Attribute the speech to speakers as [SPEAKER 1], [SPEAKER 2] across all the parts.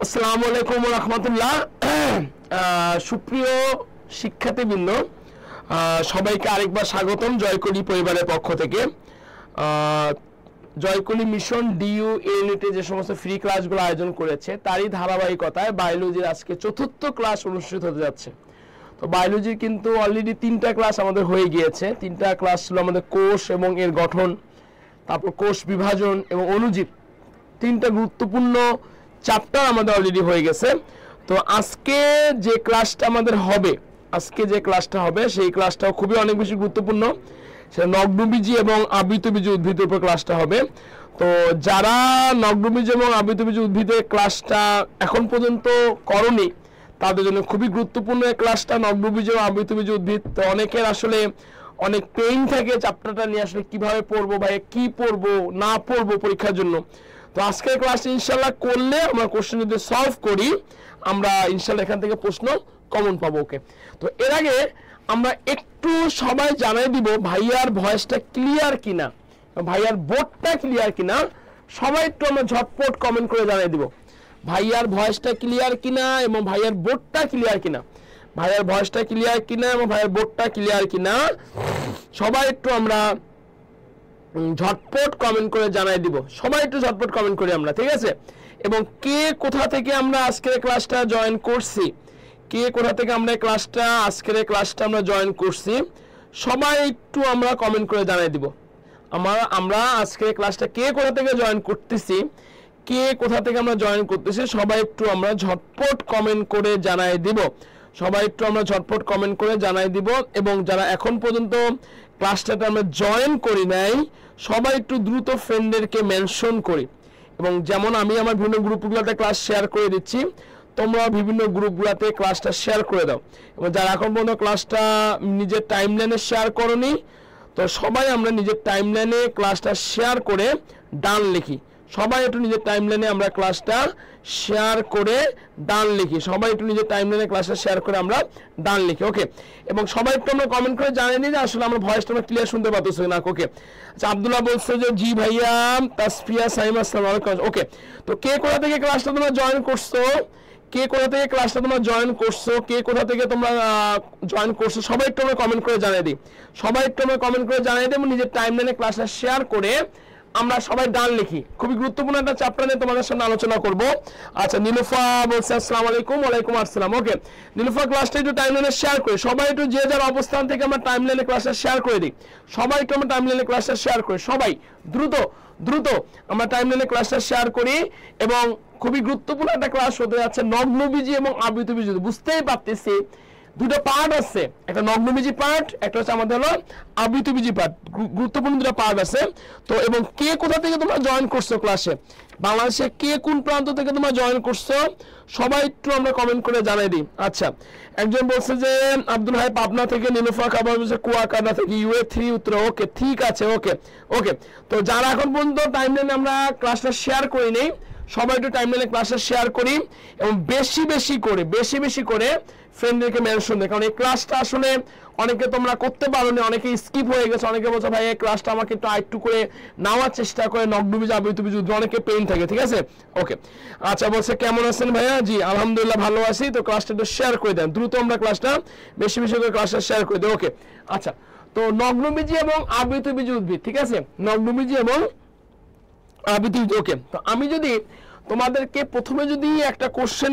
[SPEAKER 1] আসসালামু আলাইকুম ওয়া রাহমাতুল্লাহ। সুপ্রিয় শিক্ষার্থীবৃন্দ, সবাইকে আরেকবার স্বাগতম জয়কলি পরিবারের পক্ষ থেকে। জয়কলি মিশন ডিইউ ইউনিটে যে সমস্ত ফ্রি ক্লাসগুলো আয়োজন করেছে তারই ধারাবাহিকতায় বায়োলজির আজকে চতুর্থ ক্লাস অনুষ্ঠিত হতে যাচ্ছে। তো বায়োলজির কিন্তু অলরেডি 3টা ক্লাস আমাদের হয়ে গিয়েছে। 3টা ক্লাস ছিল আমাদের কোষ এবং এর গঠন, তারপর কোষ বিভাজন এবং অণুজীব। 3টা গুরুত্বপূর্ণ চ্যাপ্টার আমাদের অলরেডি হয়ে গেছে। তো আজকে যে ক্লাসটা আমাদের হবে, সেই ক্লাসটাও খুবই অনেক বেশি গুরুত্বপূর্ণ। সেটা নগ্নবীজি এবং আবৃতবীজি উদ্ভিদের উপর ক্লাসটা হবে। তো যারা নগ্নবীজি এবং আবৃতবীজি উদ্ভিদের ক্লাসটা এখন পর্যন্ত করনি তাদের জন্য খুবই গুরুত্বপূর্ণ এই ক্লাসটা, নগ্নবীজি এবং আবৃতবীজি উদ্ভিদ। তো অনেকের আসলে অনেক পেইন থাকে চ্যাপ্টারটা নিয়ে, আসলে কিভাবে পড়বো ভাই, কি পড়বো না পড়বো পরীক্ষার জন্য। তো আজকের ক্লাসে ইনশাল্লাহ করলে আমরা কোশ্চেন যদি সলভ করি আমরা ইনশাল্লাহ এখান থেকে প্রশ্ন কমন পাবো। ওকে, তো এর আগে আমরা একটু সবাই জানাই দিব ভাইয়ার ভয়েসটা ক্লিয়ার কিনা, ভাইয়ার বোর্ডটা ক্লিয়ার কিনা। সবাই একটু আমরা ঝটপট কমেন্ট করে জানাই দিব ভাইয়ার ভয়েসটা ক্লিয়ার কিনা এবং ভাইয়ার বোর্ডটা ক্লিয়ার কিনা, ভাইয়ার ভয়েসটা ক্লিয়ার কিনা এবং ভাইয়ার বোর্ডটা ক্লিয়ার কিনা। সবাই একটু আমরা ঝটপট কমেন্ট করে জানাই দিব, সবাই একটু ঝটপট কমেন্ট করি আমরা, ঠিক আছে? এবং কে কোথা থেকে আমরা আজকের ক্লাসটা জয়েন করছি, কে কোথা থেকে আমরা আজকের ক্লাসটা আমরা জয়েন করছি, সবাই একটু আমরা কমেন্ট করে জানাই দিব। আমরা আজকের ক্লাসটা কে কোথা থেকে জয়েন করতেছি, কে কোথা থেকে আমরা জয়েন করতেছি, সবাই একটু আমরা ঝটপট কমেন্ট করে জানাই দিব, সবাই একটু আমরা ঝটপট কমেন্ট করে জানাই দিব। এবং যারা এখন পর্যন্ত ক্লাসটাতে আমরা জয়েন করি নাই সবাই একটু দ্রুত ফ্রেন্ডদেরকে মেনশন করি। এবং যেমন আমি আমার বিভিন্ন গ্রুপগুলোতে ক্লাস শেয়ার করে দিচ্ছি, তোমরা বিভিন্ন গ্রুপগুলোতে ক্লাসটা শেয়ার করে দাও। এবং যারা এখন পর্যন্ত ক্লাসটা নিজের টাইমলাইনে শেয়ার করনি, তো সবাই আমরা নিজের টাইমলাইনে ক্লাসটা শেয়ার করে ডান লিখি। সবাই একটু নিজের টাইমলাইনে আমরা ক্লাসটা শেয়ার করে ডান লিখি, সবাই একটু নিজের টাইমলাইনে ক্লাসটা শেয়ার করে আমরা ডান লিখি। ওকে, এবং সবাই একটু আমরা কমেন্ট করে জানিয়ে দিই যে আসলে আমরা ভয়েসটা আমরা ক্লিয়ার শুনতে পাচ্ছি না। ওকে, আচ্ছা, আব্দুল্লাহ বলছে যে জি ভাইয়া, তাসফিয়া সাইমা আসসালামু আলাইকুম। ওকে, তো কে কোথা থেকে ক্লাসটা তোমরা জয়েন করছো, কে কোথা থেকে ক্লাসটা তোমরা জয়েন করছো, কে কোথা থেকে তোমরা জয়েন করছো, সবাই একটু আমরা কমেন্ট করে জানিয়ে দিই, সবাই একটু আমরা কমেন্ট করে জানিয়ে দিই এবং নিজের টাইমলাইনে ক্লাসটা শেয়ার করে আমরা সবাই ডান লিখি। খুবই গুরুত্বপূর্ণ একটা চ্যাপ্টার নিয়ে তোমাদের সামনে আলোচনা করব। আচ্ছা, নীলুফা বলছে আসসালামু আলাইকুম। ওয়ালাইকুম আসসালাম। ওকে, নীলুফা ক্লাসটা একটু টাইমলাইনে শেয়ার করি, সবাই একটু যে যার অবস্থান থেকে আমরা টাইমলাইনে ক্লাসটা শেয়ার করে দিই, সবাই একটু আমরা টাইমলাইনে ক্লাসটা শেয়ার করি, সবাই দ্রুত দ্রুত আমরা টাইমলাইনে ক্লাসটা শেয়ার করি। এবং খুবই গুরুত্বপূর্ণ একটা ক্লাস হতে যাচ্ছে নগ্নবীজি এবং আবৃতবীজি। বুঝতেই পারতেছি দুটো পার্ট আছে, একটা নগ্নবীজি পার্ট, একটা হচ্ছে আমাদের হলো আবৃতবীজি পার্ট, গুরুত্বপূর্ণ দুটো পার্ট আছে। তো এবং কে কোথা থেকে তোমরা জয়েন করছো ক্লাসে, বাংলাদেশে কে কোন প্রান্ত থেকে তোমরা জয়েন করছো, সবাই একটু আমরা কমেন্ট করে জানাই দিই। আচ্ছা, একজন বলছে যে আব্দুল হাই পাবনা থেকে, নীলুফা খাবার বলছে কুয়াকাটা থেকে, UA3 উত্তর। ওকে, ঠিক আছে। ওকে ওকে, তো যারা এখন পর্যন্ত টাইমলাইনে আমরা ক্লাসটা শেয়ার করি নেই সবাই একটু টাইমলাইনে ক্লাসটা শেয়ার করি এবং বেশি বেশি করে ফ্রেন্ডদেরকে মেনশন দেয়। কারণ এই ক্লাসটা আসলে অনেকে তোমরা করতে পারো না, অনেকে স্কিপ হয়ে গেছে, অনেকে বলছো ভাই এই ক্লাসটা আমাকে একটু করে নেওয়ার চেষ্টা করে, নগ্নবীজি আবৃতবীজি অনেকে পেইন থাকে, ঠিক আছে? ওকে, আচ্ছা, বলছে কেমন আছেন ভাইয়া? জি আলহামদুলিল্লাহ ভালো আছি। তো ক্লাসটা একটু শেয়ার করে দেন দ্রুত, আমরা ক্লাসটা বেশি করে ক্লাসটা শেয়ার করে দেয়। ওকে, আচ্ছা, তো নগ্নবীজি এবং আবৃতবীজি উদ্ভিদ, ঠিক আছে, নগ্নবীজি এবং আবৃতবীজি। ওকে, তো আমি যদি তোমাদেরকে প্রথমে যদি কোশ্চেন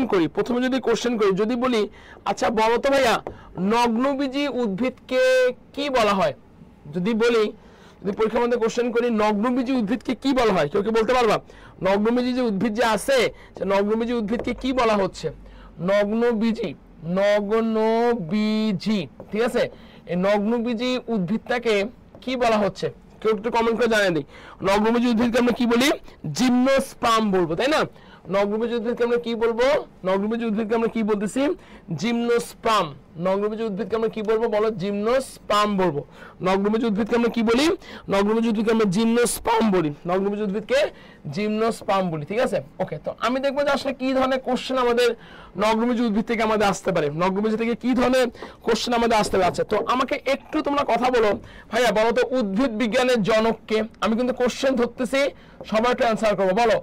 [SPEAKER 1] করি, যদি বলি আচ্ছা বলো তো ভাইয়া নগ্নবীজি উদ্ভিদকে কি বলা হয়, যদি পরীক্ষার মধ্যে কোশ্চেন করি নগ্নবীজি উদ্ভিদকে কি বলা হয়, কেউ কি বলতে পারবা? নগ্নবীজি যে উদ্ভিদ যে আছে, নগ্নবীজি উদ্ভিদকে কি বলা হচ্ছে? নগ্নবীজি, ঠিক আছে, এই নগ্নবীজি উদ্ভিদটাকে কি বলা হচ্ছে? কেউ একটু কমেন্ট করে জানিয়ে দিই। নগ্নবীজি উদ্ভিদকে আমরা কি বলি? জিমনোস্পার্ম বলবো, তাই না? নগ্নবীজি উদ্ভিদকে আমরা কি বলবো? নগ্নবীজি উদ্ভিদকে আমরা কি বলতেছি? জিমনোস্পার্ম। নগ্নবীজি উদ্ভিদকে আমরা কি বলবো বলো? জিমনোস্পার্ম বলবো। নগ্নবীজি উদ্ভিদকে আমরা কি বলি? নগ্নবীজি উদ্ভিদকে আমরা জিমনোস্পার্ম বলি, নগ্নবীজি উদ্ভিদকে জিমনোস্পার্ম বলি, ঠিক আছে? ওকে, তো আমি দেখবো যে আসলে কি ধরনের কোশ্চেন আমাদের নগ্নবীজি উদ্ভিদ থেকে আমাদের আসতে পারে, নগ্নবীজি থেকে কি ধরনের কোশ্চেন আমাদের আসতে পারে। আচ্ছা, তো আমাকে একটু তোমরা কথা বলো ভাইয়া, বলো তো উদ্ভিদ বিজ্ঞানের জনককে। আমি কিন্তু কোশ্চেন ধরতেছি, সবাই একটু অ্যান্সার করবো। বলো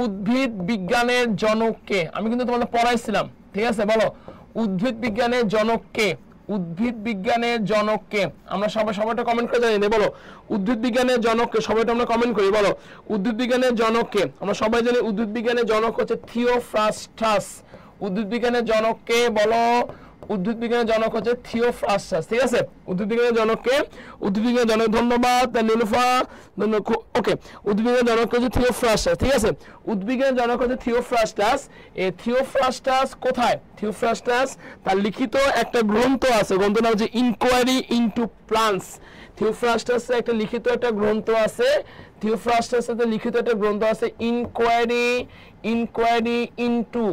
[SPEAKER 1] উদ্ভিদ বিজ্ঞানের জনক কে? আমি কিন্তু তোমাদের পড়াইছিলাম, ঠিক আছে? বলো উদ্ভিদ বিজ্ঞানের জনক কে? উদ্ভিদ বিজ্ঞানের জনক কে? আমরা সবাইটা কমেন্ট করে জানি, বলো উদ্ভিদ বিজ্ঞানের জনক কে? সবাইটা আমরা কমেন্ট করি, বলো উদ্ভিদ বিজ্ঞানের জনক কে? আমরা সবাই জানি উদ্ভিদ বিজ্ঞানের জনক হচ্ছে থিওফ্রাস্টাস। উদ্ভিদ বিজ্ঞানের জনক কে? বলো উদ্ভিদ বিজ্ঞানের জনক হচ্ছে থিওফ্রাস্টাস, ঠিক আছে? উদ্ভিদ বিজ্ঞানের জনককে, উদ্ভিদ বিজ্ঞানের জনক, ধন্যবাদ নীলুফা, ওকে। উদ্ভিদ বিজ্ঞানের জনক হচ্ছে থিওফ্রাস্টাস, ঠিক আছে? উদ্ভিদ বিজ্ঞানের জনক হচ্ছে থিওফ্রাস্টাস। এই থিওফ্রাস্টাস কোথায়? থিওফ্রাস্টাস তার লিখিত একটা গ্রন্থ আছে, গ্রন্থের নাম হচ্ছে ইনকোয়ারি ইনটু প্লান্টস। থিওফ্রাস্টাসের একটা লিখিত একটা গ্রন্থ আছে, থিওফ্রাস্টাসের লিখিত একটা গ্রন্থ আছে inquiry into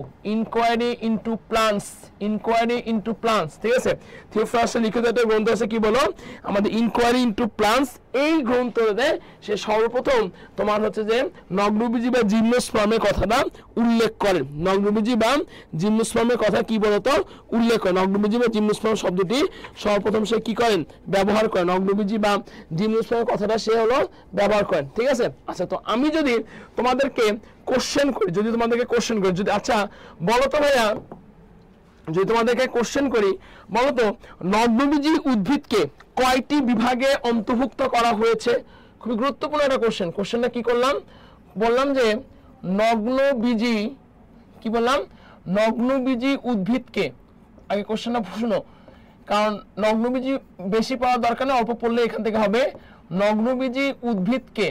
[SPEAKER 1] plants, inquiry into plants, ঠিক আছে? থিওফ্রাস্টাসের লিখিত একটা গ্রন্থ আছে, কি বলো আমাদের ইনকোয়ারি ইনটু প্লান্টস। এই গ্রন্থে সে সর্বপ্রথম তোমার হচ্ছে যে নগ্নবীজি বা জিমনোস্পার্মের কথাটা উল্লেখ করেন। নগ্নবীজি বা জিমনোস্পার্মের কথা কি বলতো উল্লেখ করেন। নগ্নবীজি বা জিমনোস্পার্ম শব্দটি সর্বপ্রথম সে কি করেন? ব্যবহার করেন। নগ্নবীজি বা জিমনোস্পার্মের কথাটা সে হলো ব্যবহার করেন, ঠিক আছে? আচ্ছা, তো আমি যদি তোমাদেরকে কোশ্চেন করি, যদি আচ্ছা বলো তো ভাইয়া, যদি তোমাদেরকে কোশ্চেন করি, বলো তো নগ্নবীজি উদ্ভিদকে কয়টি বিভাগে অন্তর্ভুক্ত করা হয়েছে? খুবই গুরুত্বপূর্ণ একটা কোশ্চেন। কোশ্চেনটা কি করলাম? বললাম যে নগ্নবীজি, কি বললাম? নগ্নবীজি উদ্ভিদকে, আগে কোশ্চেনটা শুনো, কারণ নগ্নবীজি বেশি পড়ার দরকার নেই, অল্প পড়লে এখান থেকে হবে। নগ্নবীজি উদ্ভিদকে,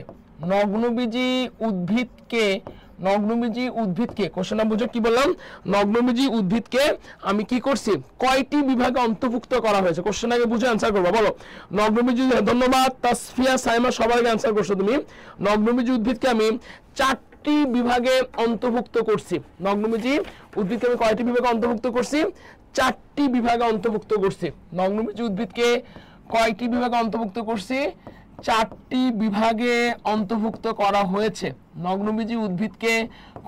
[SPEAKER 1] নগ্নবীজি উদ্ভিদকে কোশ্চেনটা বুঝো, কি বললাম? নগ্নবীজি উদ্ভিদকে আমি কি করছি? কয়টি বিভাগে অন্তর্ভুক্ত করা হয়েছে? কোশ্চেন আগে বুঝে অ্যান্সার করবো, বলো নগ্নবীজি। ধন্যবাদ তাসফিয়া সাইমা, সবার আগে অ্যান্সার করছো তুমি। নগ্নবীজি উদ্ভিদকে আমি 4টি বিভাগে অন্তর্ভুক্ত করছি। নগ্নবীজি উদ্ভিদকে আমি কয়টি বিভাগে অন্তর্ভুক্ত করছি? 4টি বিভাগে অন্তর্ভুক্ত করছি। নগ্নবীজি উদ্ভিদকে কয়টি বিভাগে অন্তর্ভুক্ত করছি? 4টি বিভাগে অন্তর্ভুক্ত করা হয়েছে। নগ্নবীজি উদ্ভিদকে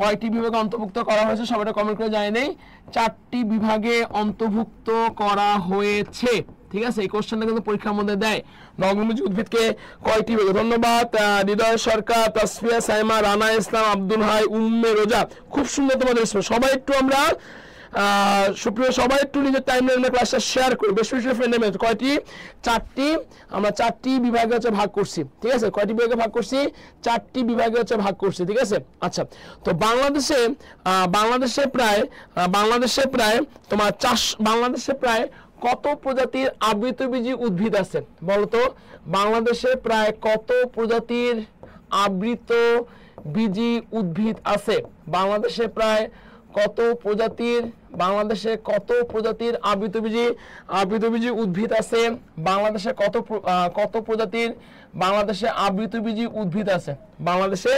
[SPEAKER 1] কয়টি বিভাগে অন্তর্ভুক্ত করা হয়েছে? সবাইটা কমেন্ট করে জানিয়ে নেই। 4টি বিভাগে অন্তর্ভুক্ত করা হয়েছে, ঠিক আছে? এই কোশ্চেনটা কিন্তু পরীক্ষার মধ্যে দেয়। নগ্নবীজি উদ্ভিদকে কয়টি বিভাগে? ধন্যবাদ হৃদয় সরকার, তাসফিয়া সাইমা, রানা ইসলাম, আব্দুল হাই, উম্মে রোজা, খুব সুন্দর তোমাদের। সবাই একটু আমরা সুপ্রিয় সবাই একটু নিজের টাইমলাইনে ক্লাসটা শেয়ার করি, বেশি বেশি ফ্রেন্ডের মধ্যে। কয়টি? 4টি। আমরা 4টি বিভাগে হচ্ছে ভাগ করছি, ঠিক আছে? কয়টি বিভাগে ভাগ করছি? 4টি বিভাগে হচ্ছে ভাগ করছি, ঠিক আছে? আচ্ছা, তো বাংলাদেশে প্রায় তোমার বাংলাদেশে প্রায় কত প্রজাতির আবৃতবীজী উদ্ভিদ আছে? বলতো বাংলাদেশে প্রায় কত প্রজাতির আবৃতবীজী উদ্ভিদ আছে? বাংলাদেশে প্রায় কত প্রজাতির আবৃতবীজী উদ্ভিদ আছে? বাংলাদেশে কত প্রজাতির আবৃতবীজী উদ্ভিদ আছে? বাংলাদেশে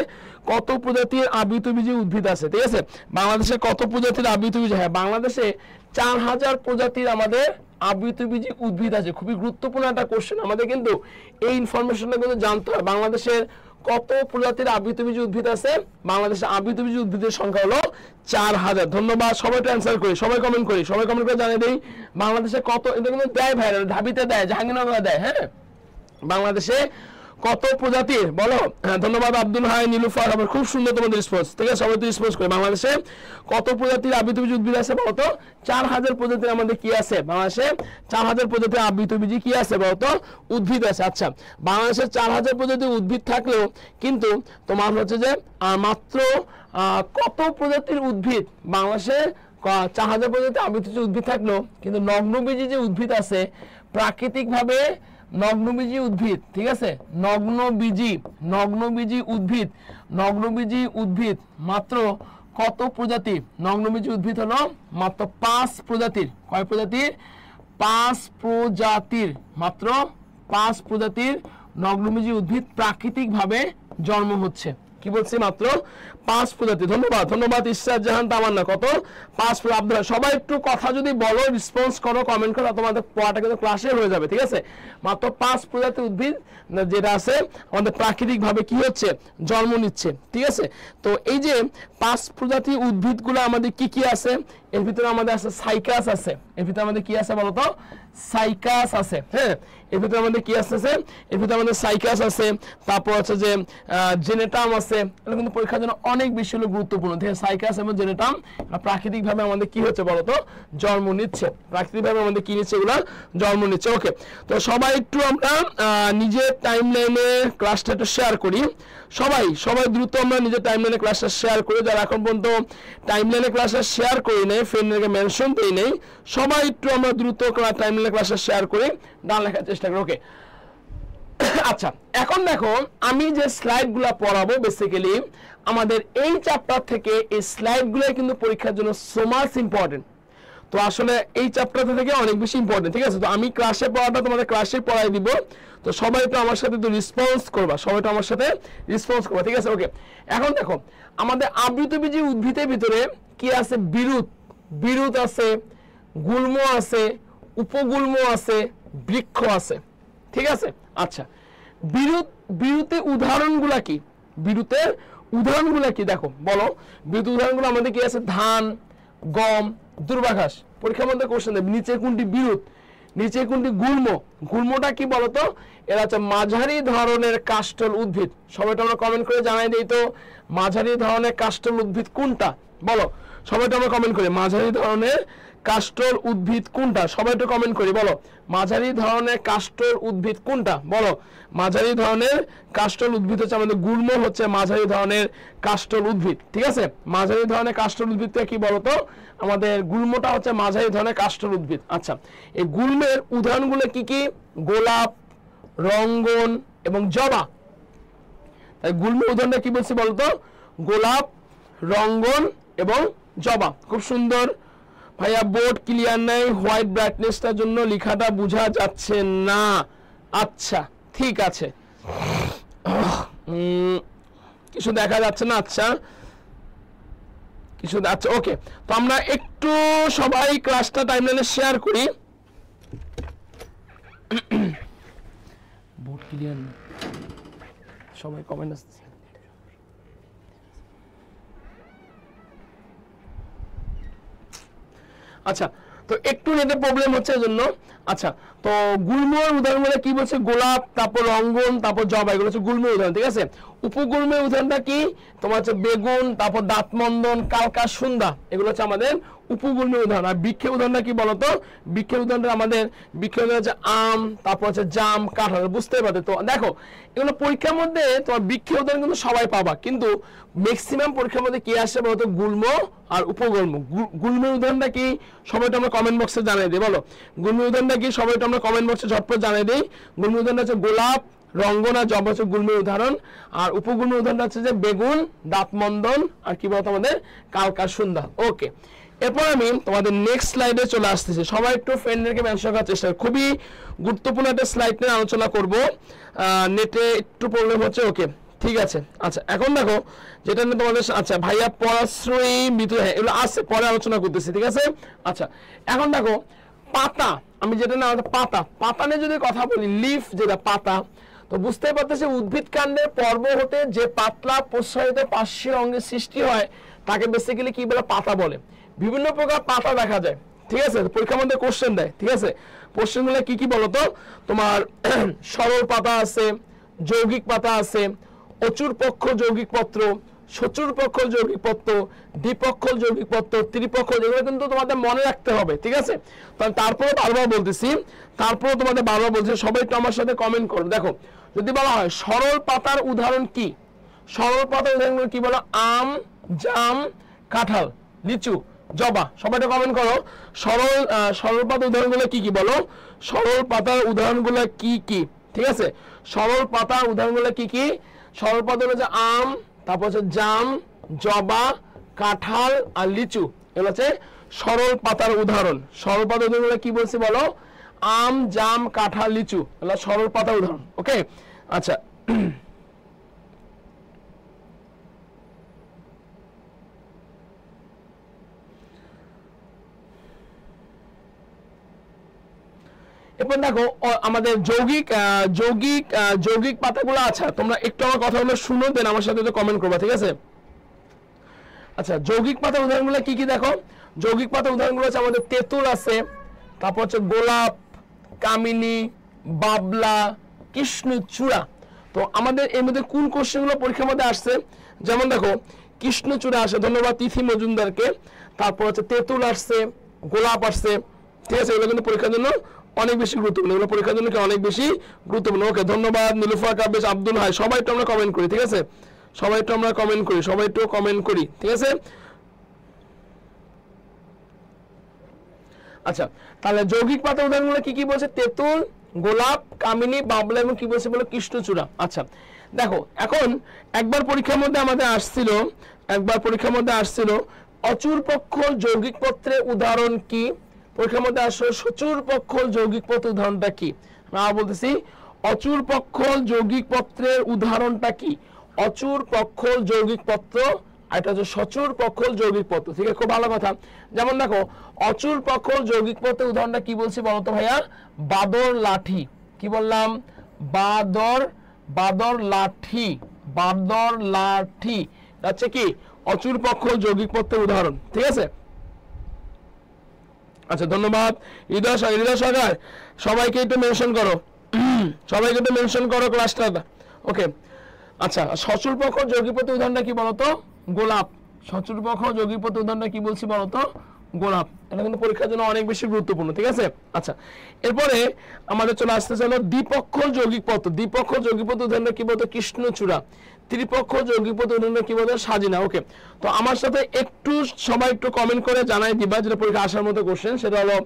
[SPEAKER 1] কত প্রজাতির আবৃতবীজী উদ্ভিদ আছে, ঠিক আছে? বাংলাদেশে কত প্রজাতির আবৃতবীজী? হ্যাঁ, বাংলাদেশে 4000 প্রজাতির আমাদের আবৃতবীজী উদ্ভিদ আছে। খুবই গুরুত্বপূর্ণ একটা কোশ্চেন, আমাদের কিন্তু এই ইনফরমেশনটা কিন্তু জানতে হয়। বাংলাদেশের কত প্রজাতির আবৃতবীজী উদ্ভিদ আছে? বাংলাদেশে আবৃতবীজী উদ্ভিদের সংখ্যা হলো 4000। ধন্যবাদ, সবাইটা অ্যান্সার করি, সবাই কমেন্ট করে জানিয়ে দেই বাংলাদেশে কত। এটা কিন্তু দেয় ভাই, ঢাবিতে দেয়, জাহাঙ্গীরনগরে দেয়। হ্যাঁ, বাংলাদেশে কত প্রজাতির? বলো। হ্যাঁ, ধন্যবাদ আব্দুল হাই, নীলুফার, আবার খুব সুন্দর তোমাদের রেসপন্স, ঠিক আছে? সবাই তো রেসপন্স করে। বাংলাদেশে কত প্রজাতির আবৃতবীজী উদ্ভিদ আছে বলতো? 4000 প্রজাতির আমাদের কি আছে? বাংলাদেশে 4000 প্রজাতির আবৃতবীজী কি আছে বলতো? উদ্ভিদ আছে। আচ্ছা, বাংলাদেশে 4000 প্রজাতির উদ্ভিদ থাকলেও কিন্তু তোমার হচ্ছে যে মাত্র কত প্রজাতির উদ্ভিদ? বাংলাদেশে 4000 প্রজাতির আবৃতবীজী উদ্ভিদ থাকলেও কিন্তু নগ্নবীজী যে উদ্ভিদ আছে, প্রাকৃতিকভাবে নগ্নবীজী উদ্ভিদ, ঠিক আছে? নগ্নবীজী উদ্ভিদ মাত্র কত প্রজাতি? নগ্নবীজী উদ্ভিদ হলো মাত্র 5 প্রজাতির। কয় প্রজাতির? 5 প্রজাতির, মাত্র 5 প্রজাতির নগ্নবীজী উদ্ভিদ প্রাকৃতিকভাবে জন্ম হচ্ছে। কি বলছি? মাত্র 5 প্রজাতি। ধন্যবাদ ইসরাত জাহান তামান্না। কত? 5 প্রজাতি। সবাই একটু কথা যদি বলো, রেসপন্স করো, কমেন্ট করো, তোমাদের পড়াটা কিন্তু ক্লাসে হয়ে যাবে, ঠিক আছে? মাত্র 5 প্রজাতির উদ্ভিদ যেটা আছে আমাদের প্রাকৃতিকভাবে কি হচ্ছে? জন্ম নিচ্ছে, ঠিক আছে? তো এই যে 5 প্রজাতির উদ্ভিদগুলো আমাদের কি কি আছে? এর ভিতরে আমাদের আছে সাইকাস আছে। এর ভিতরে আমাদের কি আছে বলতো? সাইকাস আছে। হ্যাঁ, এর ভিতরে আমাদের কি আসতেছে, এর ভিতরে আমাদের সাইকাস আছে, তারপর হচ্ছে যে জেনেটাম আছে। এটা কিন্তু পরীক্ষার জন্য অনেক বেশি হলো গুরুত্বপূর্ণ। ঠিক আছে, সাইকাস এবং জেনেটাম প্রাকৃতিকভাবে আমাদের কি হচ্ছে বলতো, জন্ম নিচ্ছে। প্রাকৃতিকভাবে আমাদের কি নিচ্ছে, এগুলো জন্ম নিচ্ছে। ওকে, তো সবাই একটু আমরা নিজের টাইম লাইনে ক্লাসটা একটু শেয়ার করি। সবাই দ্রুত আমরা নিজের টাইম লাইনে ক্লাসটা শেয়ার করি। যারা এখন পর্যন্ত টাইম লাইনে ক্লাসটা শেয়ার করি নেই, ফ্রেন্ডদেরকে মেনশন দিই নেই, সবাই একটু আমরা দ্রুত টাইম লাইনে ক্লাসটা শেয়ার করি, ডান লেখার চেষ্টা করি। ওকে, আচ্ছা এখন দেখো আমি যে স্লাইডগুলো পড়াবো বেসিক্যালি আমাদের এই চ্যাপ্টার থেকে এই স্লাইডগুলো কিন্তু পরীক্ষার জন্য সো মাচ ইম্পর্টেন্ট। তো আসলে এই চ্যাপ্টারটা থেকে অনেক বেশি ইম্পর্টেন্ট। ঠিক আছে, তো আমি ক্লাসে পড়াটা তোমাদের ক্লাসে পড়াই দিব। তো সবাই তো আমার সাথে রেসপন্স করবা, ঠিক আছে। ওকে, এখন দেখো আমাদের আবৃতবীজী উদ্ভিদের ভিতরে কি আছে, বিরুৎ আছে, গুল্ম আছে, উপগুল্ম আছে, বৃক্ষ আছে। ঠিক আছে, আচ্ছা বিরুতের উদাহরণগুলা কি, দেখো বলো। বিরুতের উদাহরণগুলো আমাদের কি আছে, ধান, গম, দুর্বাঘাস। পরীক্ষার মধ্যে কোশ্চেন দেবে নিচে কোনটি বিরুৎ, নিচে কোনটি গুল্মটা কি বলতো, এরা হচ্ছে মাঝারি ধরনের কাষ্ঠল উদ্ভিদ। সবাইটা আমরা কমেন্ট করে জানাই দিই তো, মাঝারি ধরনের কাষ্ঠল উদ্ভিদ কোনটা বলো। সবাইটা আমরা কমেন্ট করি মাঝারি ধরনের কাষ্ঠল উদ্ভিদ কোনটা, সবাই একটু কমেন্ট করি বলো। মাঝারি ধরনের কাষ্ঠল উদ্ভিদ কোনটা বলো। মাঝারি ধরনের কাষ্ঠল উদ্ভিদ হচ্ছে আমাদের গুল্ম, হচ্ছে মাঝারি ধরনের কাষ্ঠল উদ্ভিদ। ঠিক আছে, মাঝারি ধরনের কাষ্ঠল উদ্ভিদটা কি বলতো, আমাদের গুল্মটা হচ্ছে মাঝারি ধরনের কাষ্ঠল উদ্ভিদ। আচ্ছা, এই গুল্মের উদাহরণগুলো কি কি, গোলাপ, রঙ্গন এবং জবা। তাই গুল্মের উদাহরণটা কি বলছি বলতো, গোলাপ, রঙ্গন এবং জবা। খুব সুন্দর ভাইয়া, বোর্ড ক্লিয়ার নাই, হোয়াইট ব্রাইটনেসটার জন্য লেখাটা বোঝা যাচ্ছে না। আচ্ছা ঠিক আছে, কিছু দেখা যাচ্ছে না। আচ্ছা কিছু, আচ্ছা ওকে, তো আমরা একটু সবাই ক্লাসটা টাইমলাইনে শেয়ার করি। বোর্ড ক্লিয়ার না, সবাই কমেন্ট আসছে। আচ্ছা, তো একটু নেটের প্রবলেম হচ্ছে এজন্য। আচ্ছা, তো গুল্মের উদাহরণগুলো কি বলছে, গোলাপ, তারপর রঙ্গন, তারপর জবা, এগুলো হচ্ছে গুল্মের উদাহরণ। ঠিক আছে, উপগুল্মের উদাহরণটা কি তোমার হচ্ছে বেগুন, তারপর দাঁতমন্দন, কালকা, সুন্দা, এগুলো হচ্ছে আমাদের উপগুল্মের উদাহরণ। আর বৃক্ষের উদাহরণটা কি বলতো, বৃক্ষের উদাহরণটা আমাদের বৃক্ষের উদাহরণ হচ্ছে আম, তারপর হচ্ছে জাম, কাঁঠাল। বুঝতে পারবে তো, দেখো এগুলো পরীক্ষার মধ্যে তোমার বৃক্ষের উদাহরণ কিন্তু সবাই পাবা, কিন্তু ম্যাক্সিমাম পরীক্ষার মধ্যে কি আসে বলতো, গুল্ম আর উপগুল্ম। গুল্মের উদাহরণটা কি সবাইটা আমরা কমেন্ট বক্সে জানিয়ে দিই বলো। গুল্মের উদাহরণটা কি সবাইটা আমরা কমেন্ট বক্সে ঝটপট জানিয়ে দিই। গুল্মের উদাহরণটা হচ্ছে গোলাপ, রঙ্গন আর জবা হচ্ছে গুল্মের উদাহরণ। আর উপগুল্মের উদাহরণটা হচ্ছে যে বেগুন, দাঁতমন্দন আর কি বলতো আমাদের কালকা, সুন্দা। ওকে, এরপর আমি তোমাদের নেক্সট স্লাইডে চলে আসতেছি। সবাই একটু ফ্রেন্ডদেরকে মেনশন করার চেষ্টা, খুবই গুরুত্বপূর্ণ একটা স্লাইড নিয়ে আলোচনা করব। নেটে একটু প্রবলেম হচ্ছে। ওকে ঠিক আছে, আচ্ছা এখন দেখো যেটা নিয়ে তোমাদের, আচ্ছা ভাইয়া পরাশ্রয়ী মৃত, হ্যাঁ এগুলো আছে, পরে আলোচনা করতেছি। ঠিক আছে, আচ্ছা এখন দেখো পাতা, আমি যেটা না পাতা নিয়ে যদি কথা বলি, লিফ যেটা পাতা, তো বুঝতেই পারতেছে উদ্ভিদ কাণ্ডের পর্ব হতে যে পাতলা প্রসারিত পার্শ্বের অঙ্গের সৃষ্টি হয় তাকে বেসিক্যালি কি বলে, পাতা বলে। বিভিন্ন প্রকার পাতা দেখা যায়। ঠিক আছে, পরীক্ষার মধ্যে কোশ্চেন দেয়। ঠিক আছে, কোশ্চেনগুলো কি কি বলতো, তোমার সরল পাতা আছে, যৌগিক পাতা আছে, অচুর পক্ষ যৌগিক পত্র, সচুর পক্ষ যৌগিক পত্র, দ্বিপক্ষ যৌগিক পত্র, ত্রিপক্ষ, যেগুলো কিন্তু তোমাদের মনে রাখতে হবে। ঠিক আছে, তারপরে বারবার বলতেছি, সবাই একটু আমার সাথে কমেন্ট করো। দেখো যদি বলা হয় সরল পাতার উদাহরণ কি, সরল পাতার উদাহরণ কি বলো, আম, জাম, কাঁঠাল, লিচু, জবা। সবাই একটু কমেন্ট করো, সরল পাতার উদাহরণগুলো কি কি বলো, সরল পাতার উদাহরণগুলো কি কি। ঠিক আছে, সরল পাতার উদাহরণগুলো কি কি, সরল পাতা হচ্ছে আম, তারপর হচ্ছে জাম, জবা, কাঁঠাল আর লিচু, এগুলো হচ্ছে সরল পাতার উদাহরণ। সরল পাতার উদাহরণগুলো কি বলছি বলো, আম, জাম, কাঁঠাল, লিচু, এগুলো সরল পাতার উদাহরণ। ওকে আচ্ছা, এরপর দেখো আমাদের যৌগিক পাতাগুলো। আচ্ছা তোমরা একটু আমার কথাগুলো শুনো, দেন আমার সাথে কমেন্ট করবা। ঠিক আছে, আচ্ছা যৌগিক পাতার উদাহরণগুলো কি কি দেখো, যৌগিক পাতার উদাহরণগুলো হচ্ছে আমাদের তেঁতুল আছে, তারপর হচ্ছে গোলাপ, কামিনী, বাবলা, কৃষ্ণচূড়া। তো আমাদের এর মধ্যে কোন কোশ্চেনগুলো পরীক্ষার মধ্যে আসছে, যেমন দেখো কৃষ্ণচূড়া আসে, ধন্যবাদ তিথি মজুমদারকে। তারপর হচ্ছে তেঁতুল আসছে, গোলাপ আসছে, ঠিক আছে। এগুলো কিন্তু পরীক্ষার জন্য অনেক বেশি গুরুত্বপূর্ণ, এগুলো পরীক্ষার জন্য অনেক বেশি গুরুত্বপূর্ণ। ওকে, ধন্যবাদ নীলুফা কাবেজ, আব্দুল হাই, সবাই একটু আমরা কমেন্ট করি, ঠিক আছে। সবাই একটু আমরা কমেন্ট করি, সবাই একটু কমেন্ট করি, ঠিক আছে। আচ্ছা, তাহলে যৌগিক পাতা উদাহরণগুলো কি কি বলছে? তেঁতুল, গোলাপ, কামিনী, বাবলা এবং কি বলছে বলো? কৃষ্ণচূড়া। আচ্ছা দেখো, এখন একবার পরীক্ষার মধ্যে আমাদের আসছিল অচুর পক্ষ যৌগিক পত্রের উদাহরণ কি? পরীক্ষার মধ্যে আসলো সচুর পক্ষ যৌগিক পত্র উদাহরণটা কি? আমরা বলতেছি অচুর পক্ষ যৌগিক পত্রের উদাহরণটা কি? অচুর পক্ষ যৌগিক পত্র, আর এটা হচ্ছে সচুর পক্ষল যৌগিক পত্র, ঠিক আছে। খুব ভালো কথা। যেমন দেখো অচুর পক্ষল যৌগিক পত্রের উদাহরণটা কি বলছি বলতো ভাইয়া? বাদর লাঠি। কি বললাম? বাদর লাঠি, বাদর লাঠি হচ্ছে কি অচুর পক্ষল যৌগিক পত্রের উদাহরণ, ঠিক আছে। আচ্ছা ধন্যবাদ হৃদয় সাগর, সবাইকে একটু মেনশন করো, সবাইকে একটু মেনশন করো ক্লাসটা। ওকে, আচ্ছা সচুর পক্ষল যৌগিক পত্রের উদাহরণটা কি বলতো? গোলাপ। সচুর পক্ষল যৌগিক পত্রের উদাহরণটা কি বলছি বলতো? গোলাপ। এটা কিন্তু পরীক্ষার জন্য অনেক বেশি গুরুত্বপূর্ণ, ঠিক আছে। আচ্ছা এরপরে আমাদের চলে আসতেছে হলো দ্বিপক্ষল যৌগিক পত্র। দ্বিপক্ষল যৌগিক পত্রের উদাহরণটা কি বলতো? কৃষ্ণচূড়া। ত্রিপক্ষ যৌগিক পত্রের উদাহরণটা কি বলতো? সাজিনা। ওকে, তো আমার সাথে একটু সবাই একটু কমেন্ট করে জানাই দিবা, যেটা পরীক্ষা আসার মতো কোশ্চেন, সেটা হলো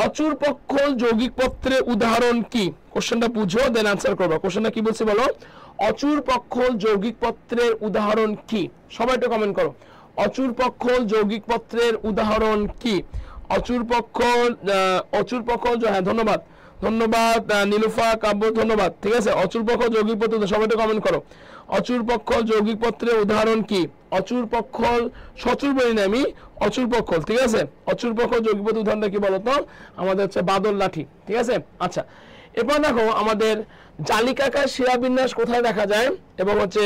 [SPEAKER 1] অচুর পক্ষল যৌগিক পত্রের উদাহরণ কি? কোশ্চেনটা বুঝো দেন আনসার করবা। কোশ্চেনটা কি বলছি বলো? অচুর পক্ষল যৌগিক পত্রের উদাহরণ কি? সবাই একটু কমেন্ট করো। অচুর পক্ষল যৌগিক পত্রের উদাহরণ কি? অচুর পক্ষল হ্যাঁ ধন্যবাদ, ধন্যবাদ নীলুফা কাব্য, ধন্যবাদ, ঠিক আছে। অচুর পক্ষল যৌগিক পত্র, সবাই একটু কমেন্ট করো। অচুর পক্ষল যৌগিক পত্রের উদাহরণ কি? অচুর পক্ষল, সচুর বলি না আমি, অচুর পক্ষল, ঠিক আছে। অচুর পক্ষল যৌগিক পত্রের উদাহরণটা কি বলতো? আমাদের হচ্ছে বাদল লাঠি, ঠিক আছে। আচ্ছা এরপর দেখো আমাদের জালিকাকার শিরাবিন্যাস কোথায় দেখা যায় এবং হচ্ছে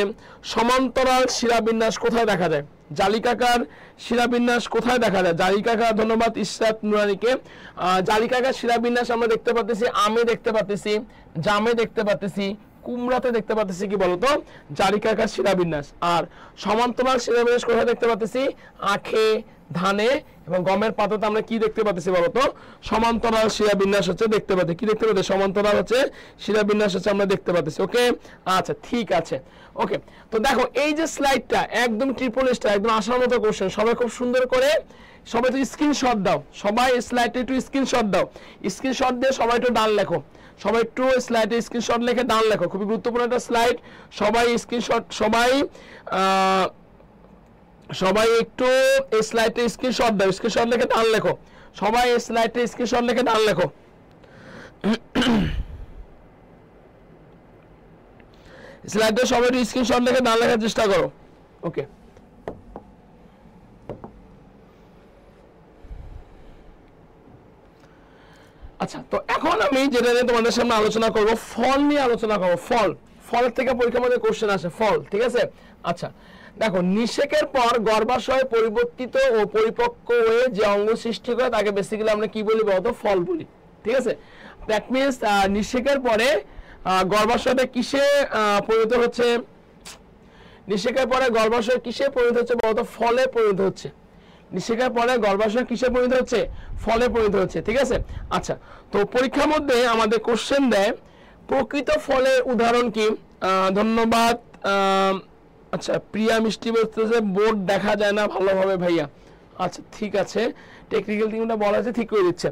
[SPEAKER 1] সমান্তরাল শিরাবিন্যাস কোথায় দেখা যায়? জালিকাকার শিরাবিন্যাস কোথায় দেখা যায়? জালিকাকার, ধন্যবাদ ইশরাত নুরানীকে। জালিকাকার শিরাবিন্যাস আমরা দেখতে পাচ্ছি আমে, দেখতে পাচ্ছি জামে, দেখতে পাচ্ছি কুমড়াতে, দেখতে পাচ্ছি কি বলতো? জালিকাকার শিরাবিন্যাস। আর সমান্তরাল শিরাবিন্যাস কোথায় দেখতে পাচ্ছি? আখে, ধানে এবং গমের পাতাতে আমরা কি দেখতে পাচ্ছি বলতো? সমান্তরাল শিরাবিন্যাস হচ্ছে দেখতে পাচ্ছি। কি দেখতে পাচ্ছি? সমান্তরাল হচ্ছে শিরাবিন্যাস হচ্ছে আমরা দেখতে পাচ্ছি। ওকে, আচ্ছা ঠিক আছে। ওকে, তো দেখো এই যে স্লাইডটা একদম ট্রিপল স্টার, একদম আসার মতো কোশ্চেন। সবাই খুব সুন্দর করে সবাই তো স্ক্রিনশট দাও, সবাই স্লাইডে একটু স্ক্রিনশট দাও, স্ক্রিনশট দিয়ে সবাই একটু ডান লেখো, সবাই একটু স্লাইডে স্ক্রিনশট লিখে ডান লেখো। খুবই গুরুত্বপূর্ণ একটা স্লাইড, সবাই স্ক্রিনশট, সবাই একটু এই স্লাইডে স্ক্রিনশট দাও, স্ক্রিনশট লিখে ডান লেখো, সবাই এই স্লাইডে স্ক্রিনশট লিখে ডান লেখো। স্লাইডে সবাই স্ক্রিনশট লিখে ডান লেখার চেষ্টা করো। ওকে, আচ্ছা তো এখন আমি যেটা নিয়ে তোমাদের সামনে আলোচনা করব, ফল নিয়ে আলোচনা করব। ফলের থেকে পরীক্ষার মধ্যে কোশ্চেন আসে, ফল, ঠিক আছে। আচ্ছা দেখো, নিষেকের পর গর্ভাশয় পরিবর্তিত ও পরিপক্ক হয়ে যে অঙ্গ সৃষ্টি করে তাকে বেসিক্যালি আমরা কি বলি বলতো? ফল বলি, ঠিক আছে। দ্যাট মিনস নিষেকের পরে গর্ভাশয়টা কিসে পরিণত হচ্ছে? নিষেকের পরে গর্ভাশয় কিসে পরিণত হচ্ছে বলতো? ফলে পরিণত হচ্ছে। নিষেকের পরে গর্ভাশয় কিসে পরিণত হচ্ছে? ফলে পরিণত হচ্ছে, ঠিক আছে। আচ্ছা তো পরীক্ষার মধ্যে আমাদের কোশ্চেন দেয় প্রকৃত ফলের উদাহরণ কি? ধন্যবাদ। আচ্ছা প্রিয়া মিষ্টি বলতেছে বোর্ড দেখা যায় না ভালোভাবে ভাইয়া। আচ্ছা ঠিক আছে, টেকনিক্যাল টিমটা বলা আছে, ঠিক করে দিচ্ছে।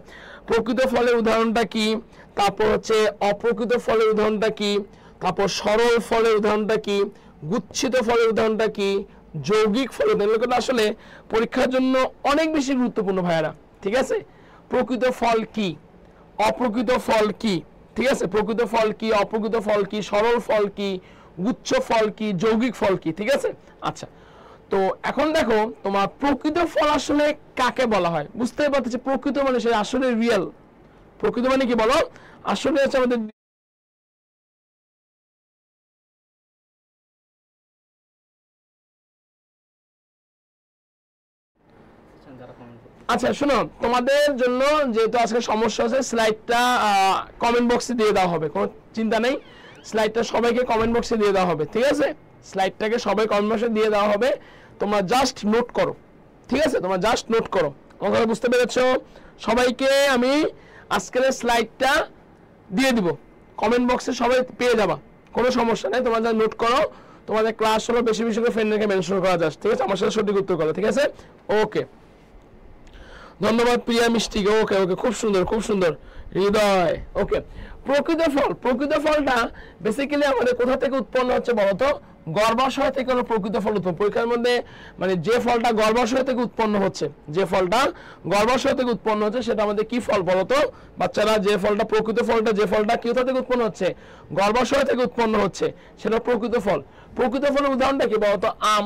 [SPEAKER 1] প্রকৃত ফলের উদাহরণটা কি? তারপর হচ্ছে অপ্রকৃত ফলের উদাহরণটা কি? তারপর সরল ফলের উদাহরণটা কি? গুচ্ছিত ফলের উদাহরণটা কি? যৌগিক ফলের উদাহরণ। আসলে পরীক্ষার জন্য অনেক বেশি গুরুত্বপূর্ণ ভাইয়ারা, ঠিক আছে। প্রকৃত ফল কি, অপ্রকৃত ফল কি, ঠিক আছে। প্রকৃত ফল কি, অপ্রকৃত ফল কি, সরল ফল কি, গুচ্ছ ফল কি, যৌগিক ফল কি, ঠিক আছে। আচ্ছা তো এখন দেখো তোমার প্রকৃত ফল আসলে কাকে বলা হয়? বুঝতেই পারতেছি প্রকৃত মানে সে আসলে রিয়েল। প্রকৃত মানে কি বলো? আসলে হচ্ছে আমাদের আচ্ছা শুনো, তোমাদের জন্য যেহেতু আজকে সমস্যা আছে, স্লাইডটা কমেন্ট বক্সে দিয়ে দেওয়া হবে, কোনো চিন্তা নেই। স্লাইডটা সবাইকে কমেন্ট বক্সে দিয়ে দেওয়া হবে, ঠিক আছে? স্লাইডটাকে সবাই কমেন্ট বক্সে দিয়ে দেওয়া হবে, তোমরা জাস্ট নোট করো, ঠিক আছে? তোমরা জাস্ট নোট করো। আমার কথা বুঝতে পেরেছো? সবাইকে আমি আজকের স্লাইডটা দিয়ে দিব, কমেন্ট বক্সে সবাই পেয়ে যাবা, কোনো সমস্যা নেই। তোমরা যা নোট করো, তোমাদের ক্লাস হলো বেশি বেশি করে ফ্রেন্ডদেরকে মেনশন করা যাচ্ছে, ঠিক আছে? আমার সাথে সঠিক উত্তর করো, ঠিক আছে? ওকে, ধন্যবাদ প্রিয়া মিষ্টিকে। ওকে ওকে, খুব সুন্দর খুব সুন্দর হৃদয়। ওকে, প্রকৃত ফল, প্রকৃত ফলটা বেসিক্যালি আমাদের কোথা থেকে উৎপন্ন হচ্ছে বলতো? গর্ভাশয় থেকে হলো প্রকৃত ফল উৎপন্ন। পরীক্ষার মধ্যে মানে যে ফলটা গর্ভাশয় থেকে উৎপন্ন হচ্ছে, যে ফলটা গর্ভাশয় থেকে উৎপন্ন হচ্ছে সেটা আমাদের কি ফল বলতো বাচ্চারা? যে ফলটা প্রকৃত ফলটা, যে ফলটা কোথা থেকে উৎপন্ন হচ্ছে? গর্ভাশয় থেকে উৎপন্ন হচ্ছে, সেটা প্রকৃত ফল। প্রকৃত ফলের উদাহরণটা কি বলতো? আম,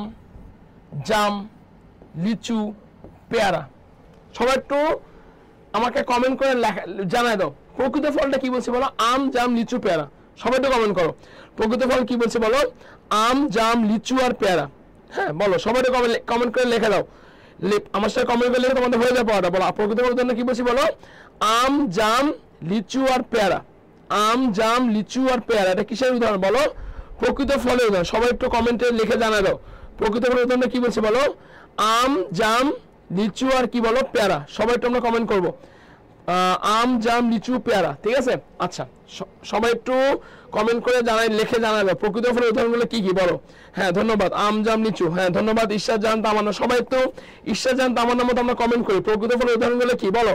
[SPEAKER 1] জাম, লিচু, পেয়ারা। সবাই একটু আমাকে কমেন্ট করে জানাই দাও, প্রকৃত ফলটা কি বলছে বলো? আম, জাম, লিচু, পেয়ারা। সবাই একটু কমেন্ট করো, প্রকৃত ফল কি বলছে বলো? আম, জাম, লিচু আর পেয়ারা। হ্যাঁ বলো, সবাই একটু কমেন্ট করে লিখে দাও। আমার সাথে কমেন্ট করে লিখে তোমাদের হয়ে যাবে পড়াটা। বলো প্রকৃত ফলের জন্য কি বলছি বলো? আম, জাম, লিচু আর পেয়ারা। আম, জাম, লিচু আর পেয়ারা, এটা কিসের উদাহরণ বলো? প্রকৃত ফলের উদাহরণ। সবাই একটু কমেন্টে লিখে জানাই দাও, প্রকৃত ফলের উদাহরণ কি বলছে বলো? আম, জাম, লিচু আর কি বলো? পেয়ারা। সবাই একটু আমরা কমেন্ট করবো, আম, জাম, লিচু, পেয়ারা, ঠিক আছে? আচ্ছা, সবাই একটু কমেন্ট করে জানাই, লিখে জানাবে প্রকৃত ফলের উদাহরণগুলো কি কি বলো। হ্যাঁ ধন্যবাদ, আম, জাম, লিচু। হ্যাঁ ধন্যবাদ ঈশ্বর জান তামান্না। সবাই একটু ঈশ্বর জান তামান্নার মতো আমরা কমেন্ট করি, প্রকৃত ফলের উদাহরণগুলো কি বলো।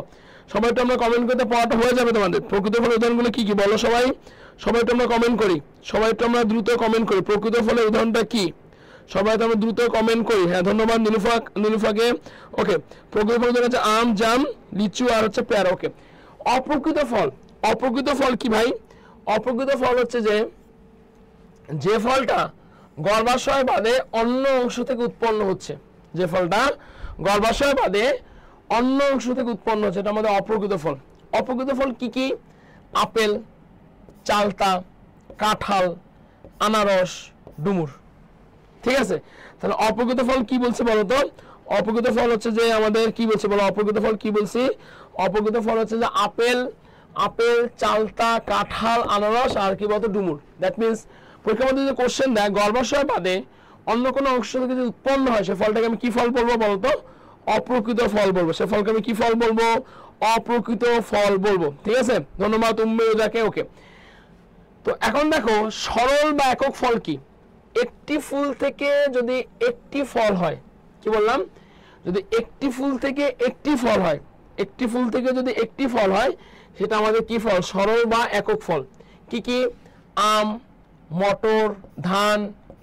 [SPEAKER 1] সবাই একটু আমরা কমেন্ট করতে পড়াটা হয়ে যাবে তোমাদের। প্রকৃত ফলের উদাহরণগুলো কি কি বলো সবাই। সবাই একটু আমরা কমেন্ট করি, সবাই একটু আমরা দ্রুত কমেন্ট করি, প্রকৃত ফলের উদাহরণটা কি? সবাই তো আমরা দ্রুত কমেন্ট করি। হ্যাঁ ধন্যবাদ নীলুফাকে। ওকে, প্রকৃত ফল হচ্ছে আম, জাম, লিচু আর হচ্ছে পেয়ারা। ওকে, অপ্রকৃত ফল, অপ্রকৃত ফল কি ভাই? অপ্রকৃত ফল হচ্ছে যে ফলটা গর্ভাশয় বাদে অন্য অংশ থেকে উৎপন্ন হচ্ছে, যে ফলটা গর্ভাশয় বাদে অন্য অংশ থেকে উৎপন্ন হচ্ছে, এটা আমাদের অপ্রকৃত ফল। অপ্রকৃত ফল কি কি? আপেল, চালতা, কাঁঠাল, আনারস, ডুমুর, ঠিক আছে? তাহলে অপ্রকৃত ফল কি বলছে বলতো? অপ্রকৃত ফল হচ্ছে যে আমাদের কি বলছে বলো? অপ্রকৃত ফল কি বলছি? অপ্রকৃত ফল হচ্ছে যে আপেল, চালতা, কাঁঠাল, আনারস আর কি বলতো? ডুমুর। দ্যাট মিনস পরীক্ষার মধ্যে যে কোশ্চেন দেয় গর্ভাশয় বাদে অন্য কোনো অংশ থেকে যদি উৎপন্ন হয়, সে ফলটাকে আমি কি ফল বলবো বলতো? অপ্রকৃত ফল বলবো। সে ফলকে আমি কি ফল বলবো? অপ্রকৃত ফল বলবো, ঠিক আছে? ধন্যবাদ উম্মেদাকে। ওকে, তো এখন দেখো সরল বা একক ফল কি? একটি ফুল থেকে যদি একটি ফল হয়, কি বললাম? যদি একটি ফুল থেকে একটি ফল হয়, একটি ফুল থেকে যদি একটি ফল হয়, সেটা আমাদের কি ফল? সরল বা একক ফল। কি কি? আম, মটর, ধান,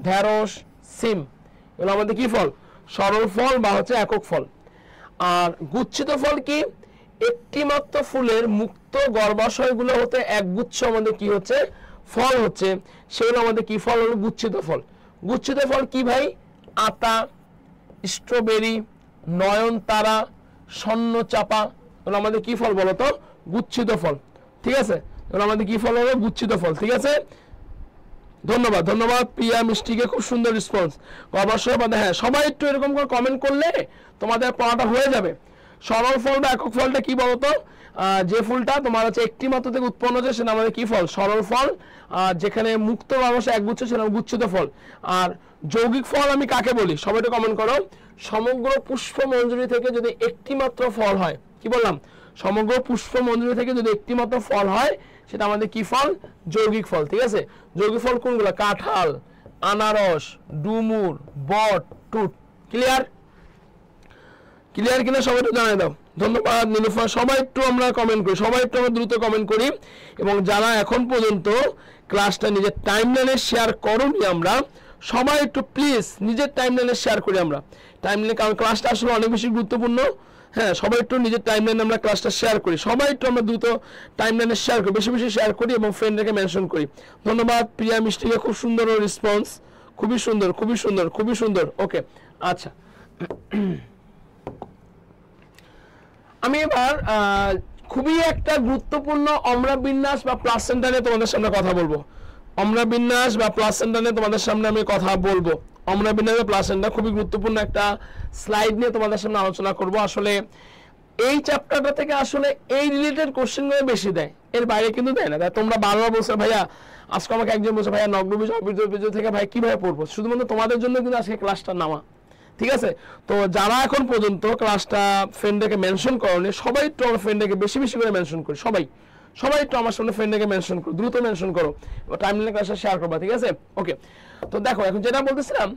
[SPEAKER 1] ঢেঁড়স, সিম, এগুলো আমাদের কি ফল? সরল ফল বা হচ্ছে একক ফল। আর গুচ্ছিত ফল কি? একটি মাত্র ফুলের মুক্ত গর্ভাশয়গুলো হতে একগুচ্ছ আমাদের কি হচ্ছে? ফল হচ্ছে, সেগুলো আমাদের কি ফল হলো? গুচ্ছিত ফল। গুচ্ছিত ফল কি ভাই? আতা, স্ট্রবেরি, নয়নতারা, স্বর্ণচাপা, এগুলো আমাদের কি ফল বলতো? গুচ্ছিত ফল, ঠিক আছে? এগুলো আমাদের কি ফল হলো? গুচ্ছিত ফল, ঠিক আছে? ধন্যবাদ, ধন্যবাদ প্রিয়া মিষ্টিকে, খুব সুন্দর রেসপন্স। গর্ভাশয় বাদে, হ্যাঁ সবাই একটু এরকম করে কমেন্ট করলে তোমাদের পড়াটা হয়ে যাবে। সরল ফল বা একক ফলটা কি বলতো? যে ফুলটা তোমার হচ্ছে একটি মাত্র থেকে উৎপন্ন হচ্ছে সেটা আমাদের কি ফল? সরল ফল। আর যেখানে মুক্ত গর্ভাশয় একগুচ্ছ সেটা গুচ্ছিত ফল। আর যৌগিক ফল আমি কাকে বলি? সবাই একটু কমেন্ট করো। সমগ্র পুষ্পমঞ্জরি থেকে যদি একটি মাত্র ফল হয়, কি বললাম? সমগ্র পুষ্পমঞ্জরি থেকে যদি একটি মাত্র ফল হয়, সেটা আমাদের কি ফল? যৌগিক ফল, ঠিক আছে? যৌগিক ফল কোনগুলো? কাঁঠাল, আনারস, ডুমুর, বট, টুট। ক্লিয়ার? ক্লিয়ার কিনা সবাই একটু জানাই দাও। ধন্যবাদ নীলুফা। সবাই একটু আমরা কমেন্ট করি, সবাই একটু আমরা দ্রুত কমেন্ট করি। এবং যারা এখন পর্যন্ত ক্লাসটা নিজের টাইমলাইনে শেয়ার করোনি, আমরা সবাই একটু প্লিজ নিজের টাইমলাইনে শেয়ার করি। আমরা টাইমলাইনে, কারণ ক্লাসটা আসলে অনেক বেশি গুরুত্বপূর্ণ। হ্যাঁ সবাই একটু নিজের টাইমলাইনে আমরা ক্লাসটা শেয়ার করি, সবাই একটু আমরা দ্রুত টাইমলাইনে শেয়ার করি, বেশি বেশি শেয়ার করি এবং ফ্রেন্ডদেরকে মেনশন করি। ধন্যবাদ প্রিয়া মিষ্টিকে, খুব সুন্দর রেসপন্স, খুবই সুন্দর খুবই সুন্দর খুবই সুন্দর। ওকে আচ্ছা, আমি এবার খুবই একটা গুরুত্বপূর্ণ অম্রা বিন্যাস বা প্লাসেন্টা নিয়ে তোমাদের সামনে কথা বলবো। অম্রা বিন্যাস বা প্লাসেন্টা নিয়ে তোমাদের সামনে আমি কথা বলবো। অমরা বিন্যাসে প্লাসেন্টা খুবই গুরুত্বপূর্ণ একটা স্লাইড নিয়ে তোমাদের সামনে আলোচনা করব। আসলে এই চ্যাপ্টারটা থেকে আসলে এই রিলেটেড কোশ্চেনগুলো বেশি দেয়, এর বাইরে কিন্তু দেয় না। তোমরা বারবার বলছো ভাইয়া, আজকে আমাকে একজন বলছে ভাইয়া নগ্নবীজ অবীজ থেকে ভাই কিভাবে পড়বো, শুধুমাত্র তোমাদের জন্য কিন্তু আজকে ক্লাসটা নামা, ঠিক আছে? তো যারা এখন পর্যন্ত ক্লাসটা ফ্রেন্ডকে মেনশন করনি, সবাই একটু আমার ফ্রেন্ডকে বেশি বেশি করে মেনশন করি, সবাই একটু আমার সামনে ফ্রেন্ডকে মেনশন করো, দ্রুত মেনশন করো, টাইমলাইনে ক্লাসটা শেয়ার করবা, ঠিক আছে? ওকে, তো দেখো এখন যেটা বলতেছিলাম,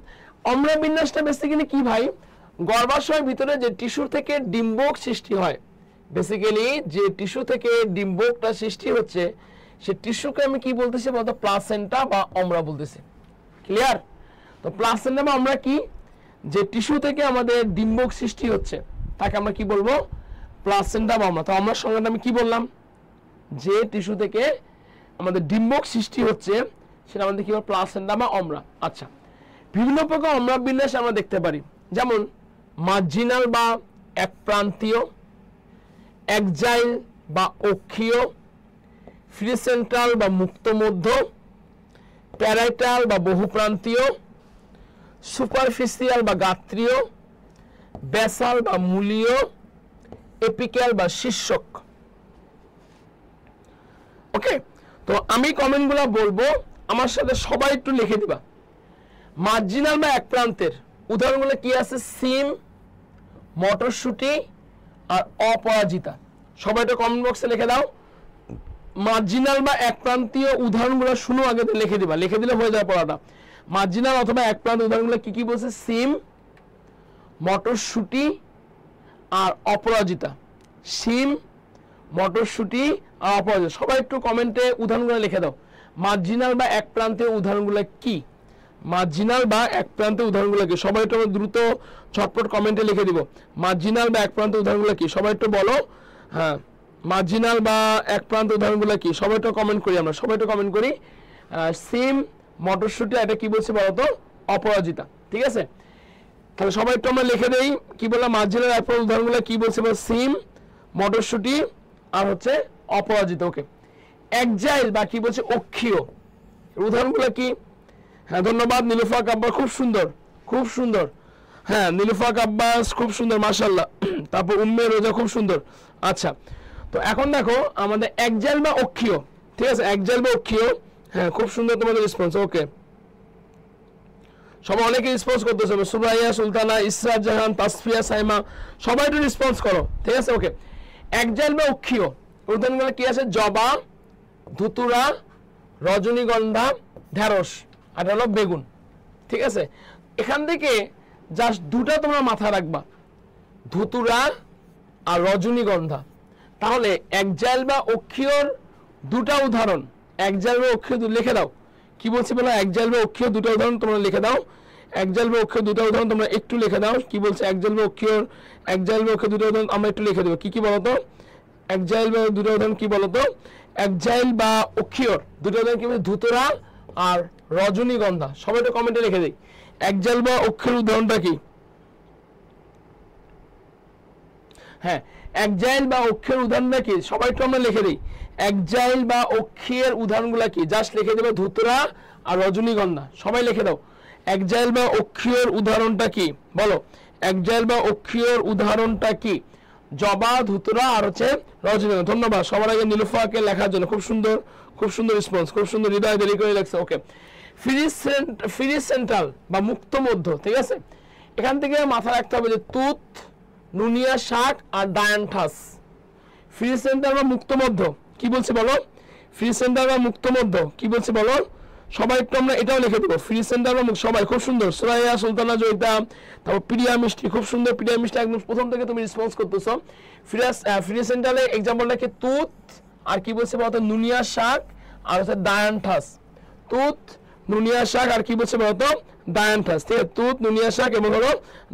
[SPEAKER 1] অম্ল বিন্যাসটা বেসিক্যালি কি ভাই, গর্ভাশয়ের ভিতরে যে টিস্যু থেকে ডিম্বক সৃষ্টি হয়, বেসিক্যালি যে টিস্যু থেকে ডিম্বকটা সৃষ্টি হচ্ছে সে টিস্যুকে আমি কি বলতেছি বলতো, প্লাসেন্টা বা অমরা বলতেছি। ক্লিয়ার? তো প্লাসেন্টা বা আমরা কি, যে টিস্যু থেকে আমাদের ডিম্বক সৃষ্টি হচ্ছে তাকে আমরা কি বলবো, প্লাসেন্টা বা অমরা। তো আমরা সংজ্ঞাটা আমি কি বললাম, যে টিস্যু থেকে আমাদের ডিম্বক সৃষ্টি হচ্ছে সেটা আমাদের কি বলবো, প্লাসেন্টা বা অমরা। আচ্ছা, বিভিন্ন প্রকার অমরা বিন্যাস আমরা দেখতে পারি, যেমন মার্জিনাল বা এক প্রান্তীয়, একজাইল বা অক্ষীয়, ফ্রিসেন্ট্রাল বা মুক্ত মধ্য, প্যারাইটাল বা বহুপ্রান্তীয়, সুপারফিসিয়াল বা গাত্রীয়, বেসাল বা মূলীয়, এপিক্যাল বা শীর্ষক। ওকে, তো আমি কমেন্টগুলো বলবো, আমার সাথে সবাই একটু লিখে দিবা। মার্জিনাল বা এক প্রান্তের উদাহরণগুলো কি আছে, সিম, মটরশুটি আর অপরাজিতা। সবাই একটু কমেন্ট বক্সে লিখে দাও। মার্জিনাল বা এক প্রান্তীয় উদাহরণগুলো শুনো, আগে লিখে দিবা, লিখে দিলে হয়ে যায় পড়াটা। মার্জিনাল অথবা এক প্রান্ত উদাহরণগুলো কি কি বলছে, সিম, মটরশুটি আর অপরাজিতা। সিম, মটরশুটি আর অপরাজিতা। সবাই একটু কমেন্টে উদাহরণগুলো লিখে দাও। মার্জিনাল বা এক প্রান্তীয় উদাহরণগুলো কি, মার্জিনাল বা এক প্রান্তের উদাহরণগুলো কি, সবাই একটু দ্রুত ঝটপট কমেন্টে লিখে দিব। মার্জিনাল বা এক প্রান্তের উদাহরণগুলো কি, সবাই একটু বলো। হ্যাঁ, মার্জিনাল বা এক প্রান্তের উদাহরণগুলো কি, সবাই একটু কমেন্ট করি, আমরা সবাই একটু কমেন্ট করি। সিম, মটরশুটি, এটা কি বলছে বলো তো, অপরাজিতা, ঠিক আছে? তাহলে সবাই একটু আমরা লিখে দেই, কি বললাম, মার্জিনাল এক প্রান্তের উদাহরণগুলো কি বলছে, সিম, মটরশুটি আর হচ্ছে অপরাজিতা। ওকে, একজাইল বা কি বলছে, অক্ষীয়, উদাহরণগুলো কি? হ্যাঁ, ধন্যবাদ নীলুফা আব্বাস, খুব সুন্দর, খুব সুন্দর। হ্যাঁ, নীলুফা আব্বাস খুব সুন্দর, মাশাআল্লাহ। তারপর উম্মে রোজা খুব সুন্দর। আচ্ছা, তো এখন দেখো আমাদের একজাইল বা অক্ষীয়, ঠিক আছে? একজাইল বা অক্ষীয়, হ্যাঁ খুব সুন্দর তোমাদের রেসপন্স। ওকে, সবাই অনেকে রেসপন্স করতেছে, সুরাইয়া, সুলতানা, ইসরাত জাহান, তাসফিয়া, সাইমা, সবাই একটু রেসপন্স করো, ঠিক আছে? ওকে, একজাইল বা অক্ষীয় উদাহরণগুলো কি আছে, জবা, ধুতুরা, রজনীগন্ধা, ঢেঁড়স আর হলো বেগুন, ঠিক আছে? এখান থেকে জাস্ট দুটা তোমরা মাথা রাখবা, ধুতুরা আর রজনীগন্ধা। তাহলে একজাইল বা অক্ষীয়র দুটা উদাহরণ, একজাইল বা অক্ষীয় লিখে দাও। কি বলছি বলো, একজাইল বা অক্ষীয় দুটা উদাহরণ তোমরা লিখে দাও। একজাইল বা অক্ষীয় দুটা উদাহরণ তোমরা একটু লিখে দাও। কি বলছে, একজাইল বা অক্ষীয় দুটা উদাহরণ আমরা একটু লিখে দেবো। কি কি বলতো, একজাইল বা দুটা উদাহরণ কি বলতো, একজাইল বা অক্ষীয়র দুটো উদাহরণ কি বলছে, ধুতরা আর রজনীগন্ধা। সবাই একটু কমেন্টে লিখে দিই, একজাইল বা অক্ষীর উদাহরণটা কি? হ্যাঁ, একজাইল বা অক্ষীর উদাহরণটা কি, সবাই একটু আমরা লিখে দিই। একজাইল বা অক্ষীর উদাহরণগুলো কি, জাস্ট লিখে দেবে ধুতরা আর রজনীগন্ধা। সবাই লিখে দাও, একজাইল বা অক্ষীর উদাহরণটা কি বলো, একজাইল বা অক্ষীর উদাহরণটা কি, জবা, ধুতরা আর হচ্ছে রজনীগন্ধা। ধন্যবাদ সবার আগে নীলুফাকে লেখার জন্য, খুব সুন্দর, খুব সুন্দর রেসপন্স, খুব সুন্দর, হৃদয় দেরি করে লেখছে। ওকে, ফ্রিসেন্ট্রাল বা মুক্ত মধ্য, ঠিক আছে? এখান থেকে মাথা রাখতে হবে যে তুত, নুনিয়া শাক আর ডায়ান্থাস। ফ্রিসেন্ট্রাল বা মুক্ত মধ্য কি বলছে বলো, ফ্রিসেন্ট্রাল বা মুক্ত মধ্য কি বলছে বলো, সবাই একটু আমরা এটাও লিখে দেবো, ফ্রিসেন্ট্রাল বা মুক্ত। সবাই খুব সুন্দর, সুরাইয়া, সুলতানা, জয়িতা, তারপর প্রিয়া মিষ্টি, খুব সুন্দর। প্রিয়া মিষ্টি একদম প্রথম থেকে তুমি রেসপন্স করতেছো। ফ্রিসেন্ট্রালে এক্সাম্পলটা কি, তুত আর কি বলছে বলতো, নুনিয়া শাক আর হচ্ছে ডায়ান্থাস। তুত, নুনিয়া শাক আর কি বলছে বলতো, ডায়ান্থাস, ঠিক আছে? তুত, নুনিয়া শাক এবং হলো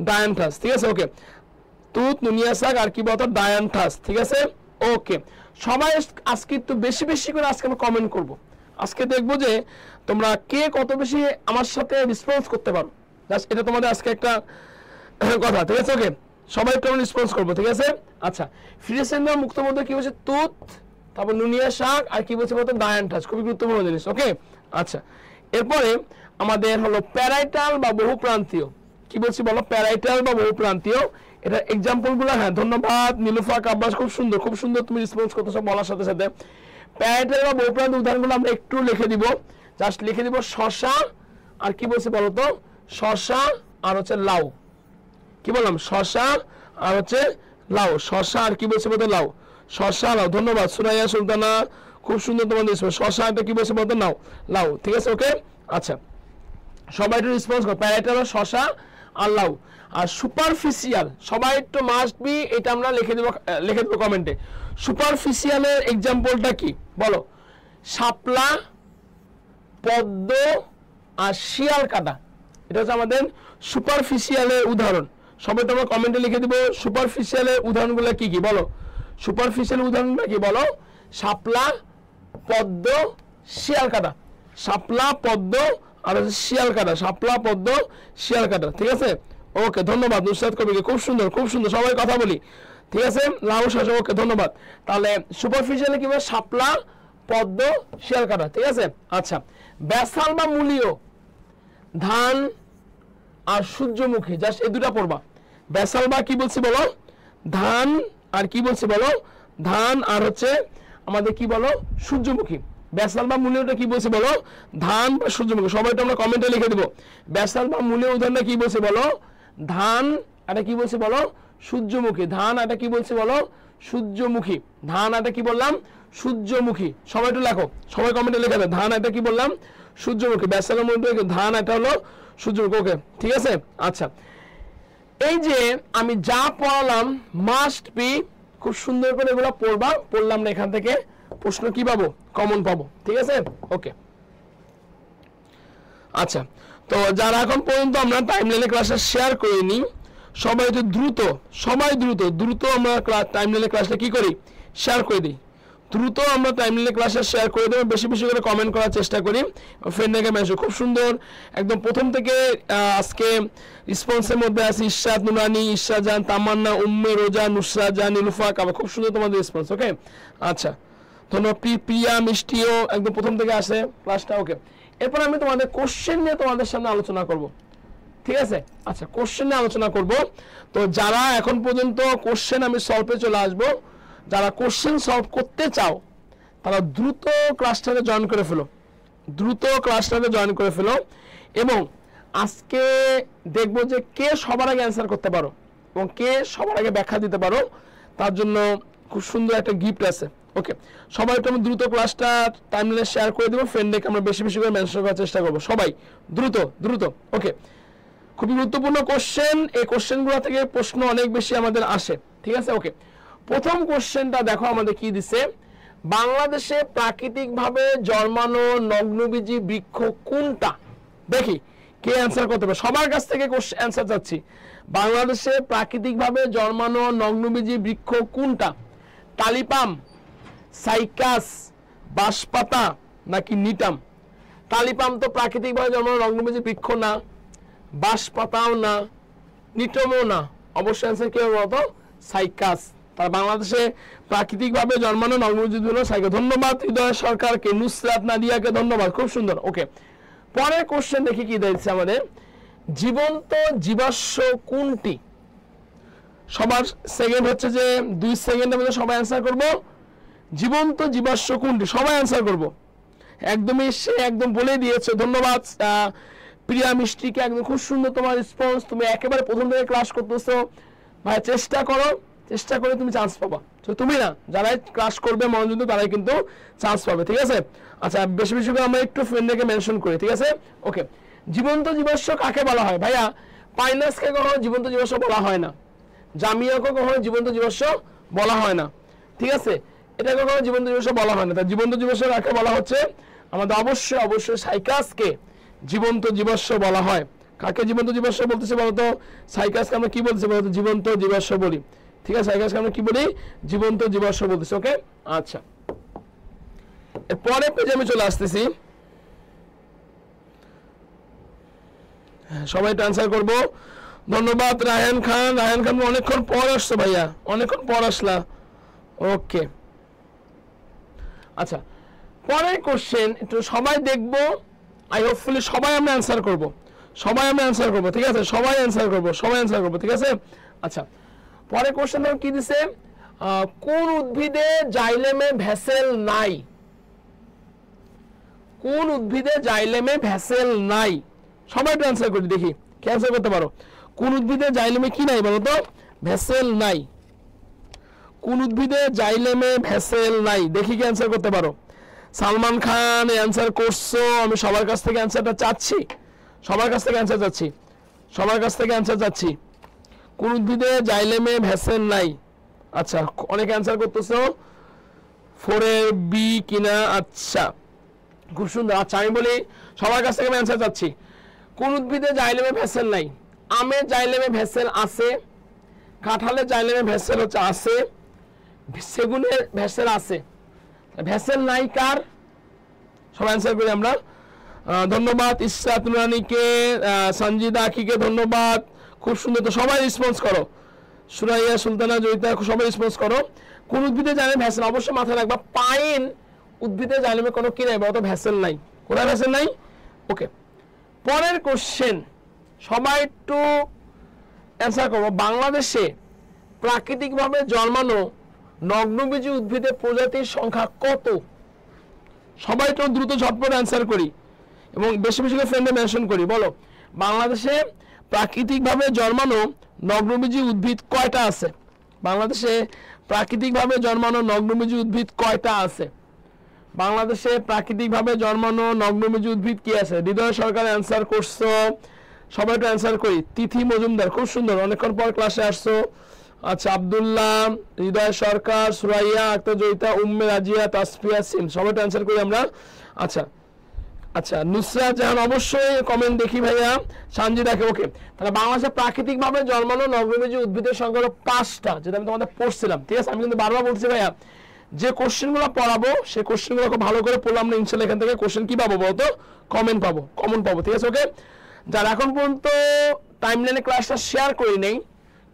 [SPEAKER 1] ডায়ান্থাস, ঠিক আছে? ওকে, তুত, নুনিয়া শাক আর কি বলতো, ডায়ান্থাস, ঠিক আছে? ওকে, সবাই আজকে একটু বেশি বেশি করে আজকে আমরা কমেন্ট করবো। আজকে দেখবো যে তোমরা কে কত বেশি আমার সাথে রেসপন্স করতে পারো, জাস্ট এটা তোমাদের আজকে একটা কথা, ঠিক আছে? ওকে, সবাই একটু আমরা রেসপন্স করবো, ঠিক আছে? আচ্ছা, ফ্রিসেন্ট্রাল মুক্ত মধ্যে কি বলছে, তুত, তারপর নুনিয়া শাক আর কি বলছে বলতো, ডায়ান্থাস। খুবই গুরুত্বপূর্ণ জিনিস। ওকে, আচ্ছা, এরপরে আমাদের হলো প্যারাইটাল বা বহুপ্রান্তীয়। কি বলছি বলো? প্যারাইটাল বা বহুপ্রান্তীয়। এটা এক্সাম্পল গুলো, হ্যাঁ ধন্যবাদ নীলুফা আব্বাস, খুব সুন্দর তুমি রেসপন্স করতেছো বলার সাথে সাথে। প্যারাইটাল বা বহুপ্রান্তীয় উদাহরণগুলো আমরা একটু লিখে দিব, জাস্ট লিখে দিব শশা আর কি বলছি বলো তো, শশা আর হচ্ছে লাউ। কি বললাম? শশা আর হচ্ছে লাউ, শশা আর কি বলছে বলতো লাউ, শশা লাউ। ধন্যবাদ সুরাইয়া সুলতানা, খুব সুন্দর তোমাদের শশা এটা কি বলছে বলতো নাও লাউ। ঠিক আছে, ওকে। আচ্ছা সবাই একটু রেসপন্স করো, প্যারাইটাল শশা আর লাউ। আর সুপারফিশিয়াল সবাই একটু মাস্ট বি, এটা আমরা লিখে দেবো কমেন্টে। সুপারফিশিয়ালের এক্সাম্পলটা কি বলো? শাপলা, পদ্ম আর শিয়াল কাটা, এটা হচ্ছে আমাদের সুপারফিশিয়ালের উদাহরণ। সবাই তোমরা কমেন্টে লিখে দিব সুপারফিশিয়ালের উদাহরণগুলো কি কি বলো? সুপারফিশিয়াল উদাহরণগুলো কি বলো? শাপলা, পদ্ম, শিয়াল কাটা। শাপলা, পদ্ম আর শিয়াল কাটা, শাপলা, পদ্ম, শিয়াল কাটা। ঠিক আছে, ওকে ধন্যবাদ নুসরাত কবিকে, খুব সুন্দর সবাই কথা বলি। ঠিক আছে, লাউ শশা, ওকে ধন্যবাদ। তাহলে সুপারফিশিয়ালে কি বলে? শাপলা, পদ্ম, শিয়াল কাটা। ঠিক আছে, আচ্ছা ব্যাসাল বা মূলীয়, ধান আর সূর্যমুখী, জাস্ট এই দুটা পড়বা। ব্যাসাল বা কি বলছি বলো? ধান আর কি বলছি বলো? ধান আর হচ্ছে আমাদের কি বলো? সূর্যমুখী। ব্যাসাল বা মূলীয়টা কি বলছে বলো? ধান বা সূর্যমুখী। সবাই তো আমরা কমেন্টে লিখে দেবো ব্যাসাল বা মূলীয় উদাহরণটা কি বলছে বলো? ধান, এটা কি বলছে বলো? সূর্যমুখী। ধান, এটা কি বলছে বলো? সূর্যমুখী। ধান, এটা কি বললাম? সূর্যমুখী। সবাই একটু লেখো, সবাই কমেন্টে লিখে দেবে ধান, এটা কি বললাম? সূর্যমুখী। ব্যাসাল বা মূলীয় ধান, এটা হলো সূর্যমুখী। ওকে ঠিক আছে, আচ্ছা এই যে আমি যা পড়ালাম মাস্ট বি খুব সুন্দর করে এগুলো পড়বা, পড়লাম না এখান থেকে প্রশ্ন কি পাবো? কমন পাবো। ঠিক আছে, ওকে। আচ্ছা তো যারা এখন পর্যন্ত আমরা টাইমলাইনে ক্লাসটা শেয়ার করিনি, সবাই একটু দ্রুত আমরা টাইমলাইনে ক্লাসটা কি করি? শেয়ার করে দিই। দ্রুত আমরা টাইমলাইনে ক্লাসটা শেয়ার করে দেবো, বেশি করে কমেন্ট করার চেষ্টা করি, ফ্রেন্ডকে মেসেজ। খুব সুন্দর একদম প্রথম থেকে আজকে রেসপন্সের মধ্যে আছে ইশরাত নুরানি, ইশরা জান, তামান্না, উম্মে রোজা, নুসরা জান, নীলুফা কাবা, খুব সুন্দর তোমাদের রেসপন্স। ওকে আচ্ছা ধন্যবাদ। প্রিয়া মিষ্টিও একদম প্রথম থেকে আসে ক্লাসটা। ওকে, এরপর আমি তোমাদের কোশ্চেন নিয়ে তোমাদের সামনে আলোচনা করব। ঠিক আছে, আচ্ছা কোশ্চেন নিয়ে আলোচনা করব। তো যারা এখন পর্যন্ত কোশ্চেন আমি সলভে চলে আসবো, যারা কোশ্চেন সলভ করতে চাও তারা দ্রুত ক্লাসটাতে জয়েন করে ফেলো, এবং আজকে দেখবো যে কে সবার আগে অ্যান্সার করতে পারো এবং কে সবার আগে ব্যাখ্যা দিতে পারো, তার জন্য খুব সুন্দর একটা গিফট আছে। ওকে, সবাই একটু আমি দ্রুত ক্লাসটা টাইমলাইনে শেয়ার করে দেবো, ফ্রেন্ডকে আমরা বেশি করে মেনশন করার চেষ্টা করবো। সবাই দ্রুত। ওকে, খুবই গুরুত্বপূর্ণ কোশ্চেন, এই কোশ্চেনগুলো থেকে প্রশ্ন অনেক বেশি আমাদের আসে। ঠিক আছে, ওকে প্রথম কোশ্চেনটা দেখো আমাদের কি দিছে। বাংলাদেশে প্রাকৃতিকভাবে জন্মানো নগ্নবীজী বৃক্ষ কোনটা? দেখি কে অ্যান্সার করতে পারে, সবার কাছ থেকে অ্যান্সার চাচ্ছি। বাংলাদেশে প্রাকৃতিকভাবে জন্মানো নগ্নবীজী বৃক্ষ কোনটা? টালিপাম, সাইকাস, বাঁশপাতা নাকি নিটাম? টালিপাম তো প্রাকৃতিকভাবে জন্মানো নগ্নবীজী বৃক্ষ না, বাঁশপাতাও না, নিটামও না, অবশ্যই অ্যান্সার কি হবে বলতো? সাইকাস। তার বাংলাদেশে প্রাকৃতিকভাবে জন্মানো নগ্নবীজী হলো সাইকাস। ধন্যবাদ হৃদয় সরকারকে, নুসরাত নাদিয়াকে ধন্যবাদ, খুব সুন্দর। ওকে, পরের কোশ্চেন দেখি কি দিয়েছে আমাদের। জীবন্ত জীবাশ্ম কোনটি? সবার সেকেন্ড হচ্ছে যে 2 সেকেন্ডের মধ্যে সবাই অ্যান্সার করব। জীবন্ত জীবাশ্ম কোনটি? সবাই অ্যান্সার করব। একদমই সে একদম বলে দিয়েছে। ধন্যবাদ প্রিয়া মিষ্টিকে, একদম খুব সুন্দর তোমার রেসপন্স। তুমি একেবারে প্রথম থেকে ক্লাস করতেছো ভাই, চেষ্টা করে তুমি চান্স পাবা। তো তুমি না, যারাই ক্লাস করবে মনোযোগ তারাই কিন্তু চান্স পাবে। ঠিক আছে, আচ্ছা বেশি করে আমরা একটু ফ্রেন্ডকে মেনশন করি। ঠিক আছে, ওকে জীবন্ত জীবাশ্ম কাকে বলা হয়? ভাইয়া পাইনাসকে কখনো জীবন্ত জীবাশ্ম বলা হয় না, জামিয়াকে কখনো জীবন্ত জীবাশ্ম বলা হয় না। ঠিক আছে, এটা কখনো জীবন্ত জীবাশ্ম বলা হয় না। তাই জীবন্ত জীবাশ্ম কাকে বলা হচ্ছে? আমাদের অবশ্যই সাইকাসকে জীবন্ত জীবাশ্ম বলা হয়। কাকে জীবন্ত জীবাশ্ম বলতেছে বলতো? সাইকাসকে আমরা কি বলতেছি বলতো? জীবন্ত জীবাশ্ম বলি। ঠিক আছে, সাইকাসকে আমরা কি বলি? জীবন্ত জীবাশ্ম বলতেছি। ওকে আচ্ছা, পরে পেজে আমি চলে আসতেছি। সবাই একটু অ্যান্সার করবো। ধন্যবাদ রায়হান খান অনেকক্ষণ পর আসছো ভাইয়া, অনেকক্ষণ পর আসলা। ওকে আচ্ছা, পরের কোশ্চেন একটু সবাই দেখবো আই হোপফুলি সবাই আমরা অ্যান্সার করব, ঠিক আছে, সবাই অ্যান্সার করব, ঠিক আছে। আচ্ছা, পরে কোশ্চেন কি দিছে, কোন উদ্ভিদে জাইলেমে ভেসেল নাই? কোন উদ্ভিদে জাইলেমে ভেসেল নাই? সবাই একটু অ্যান্সার করি, দেখি কি অ্যান্সার করতে পারো। কোন উদ্ভিদে জাইলেমে কি নাই বলো তো? ভেসেল নাই। কোন উদ্ভিদে জাইলেমে ভেসেল নাই, দেখি কি অ্যান্সার করতে পারো। সালমান খান অ্যান্সার করছো, আমি সবার কাছ থেকে অ্যান্সারটা চাচ্ছি, সবার কাছ থেকে অ্যান্সার চাচ্ছি। কোন উদ্ভিদে জাইলেমে ভেসেল নাই? আচ্ছা, অনেকে অ্যান্সার করতেছো 4 এর বি কিনা। আচ্ছা, খুব সুন্দর। আচ্ছা, আমি বলি সবার কাছ থেকে আমি অ্যান্সার চাচ্ছি। কোন উদ্ভিদে জাইলেমে ভেসেল নাই? আমে জাইলেমে ভেসেল আছে, কাঁঠালে জাইলেমে ভেসেল আছে, সেগুনে ভেসেল আছে, ভেসেল নাই কার? সবাই অ্যান্সার করি আমরা। ধন্যবাদ ইসরাত নুরানীকে, সঞ্জিদা আখিকে ধন্যবাদ, খুব সুন্দর। তো সবাই রেসপন্স করো, সুরাইয়া, সুলতানা, জয়িতা, সবাই রেসপন্স করো। কোন উদ্ভিদে জাইলেমে ভেসেল? অবশ্যই মাথায় রাখবা পাইন উদ্ভিদে জাইলেমে কোনো কি নাই বলতো? ভেসেল নাই। কোথায় ভেসেল নাই? ওকে, পরের কোশ্চেন সবাই একটু অ্যান্সার করবো। বাংলাদেশে প্রাকৃতিকভাবে জন্মানো নগ্নবীজী উদ্ভিদের প্রজাতির সংখ্যা কত? সবাই একটু দ্রুত ঝটপট অ্যান্সার করি এবং বেশি বেশি করে ফ্রেন্ডে মেনশন করি। বলো, বাংলাদেশে প্রাকৃতিকভাবে জন্মানো নগ্নবীজী উদ্ভিদ কয়টা আছে? বাংলাদেশে প্রাকৃতিকভাবে জন্মানো নগ্নবীজী উদ্ভিদ কয়টা আছে? বাংলাদেশে প্রাকৃতিকভাবে জন্মানো নগ্নবীজী উদ্ভিদ কি আছে? হৃদয় সরকার অ্যান্সার করছো, সবাই একটু অ্যান্সার করি। তিথি মজুমদার, খুব সুন্দর, অনেকক্ষণ পর ক্লাসে আসছো। আচ্ছা, আব্দুল্লাহ, হৃদয় সরকার, সুরাইয়া আক্তার, জয়িতা, উম্মে রাজিয়া, তাসফিয়া সিন, সবাই একটু অ্যান্সার করি আমরা। আচ্ছা আচ্ছা, নুসরাত জাহান অবশ্যই কমেন্ট দেখি ভাইয়া, সানজিদাকে। ওকে, তাহলে বাংলাদেশে প্রাকৃতিকভাবে জন্মানো নগ্নবীজী উদ্ভিদের সংখ্যা হলো 5টা, যেটা আমি তোমাদের পড়ছিলাম, ঠিক আছে। আমি কিন্তু বারবার বলছি ভাইয়া, যে কোশ্চেনগুলো পড়াবো সেই কোশ্চেনগুলো খুব ভালো করে পড়লাম না, ইনশাল্লাহ এখান থেকে কোশ্চেন কি পাবো বলতো? কমন পাবো, ঠিক আছে। ওকে, যারা এখন পর্যন্ত টাইমলাইনে ক্লাসটা শেয়ার করি নেই,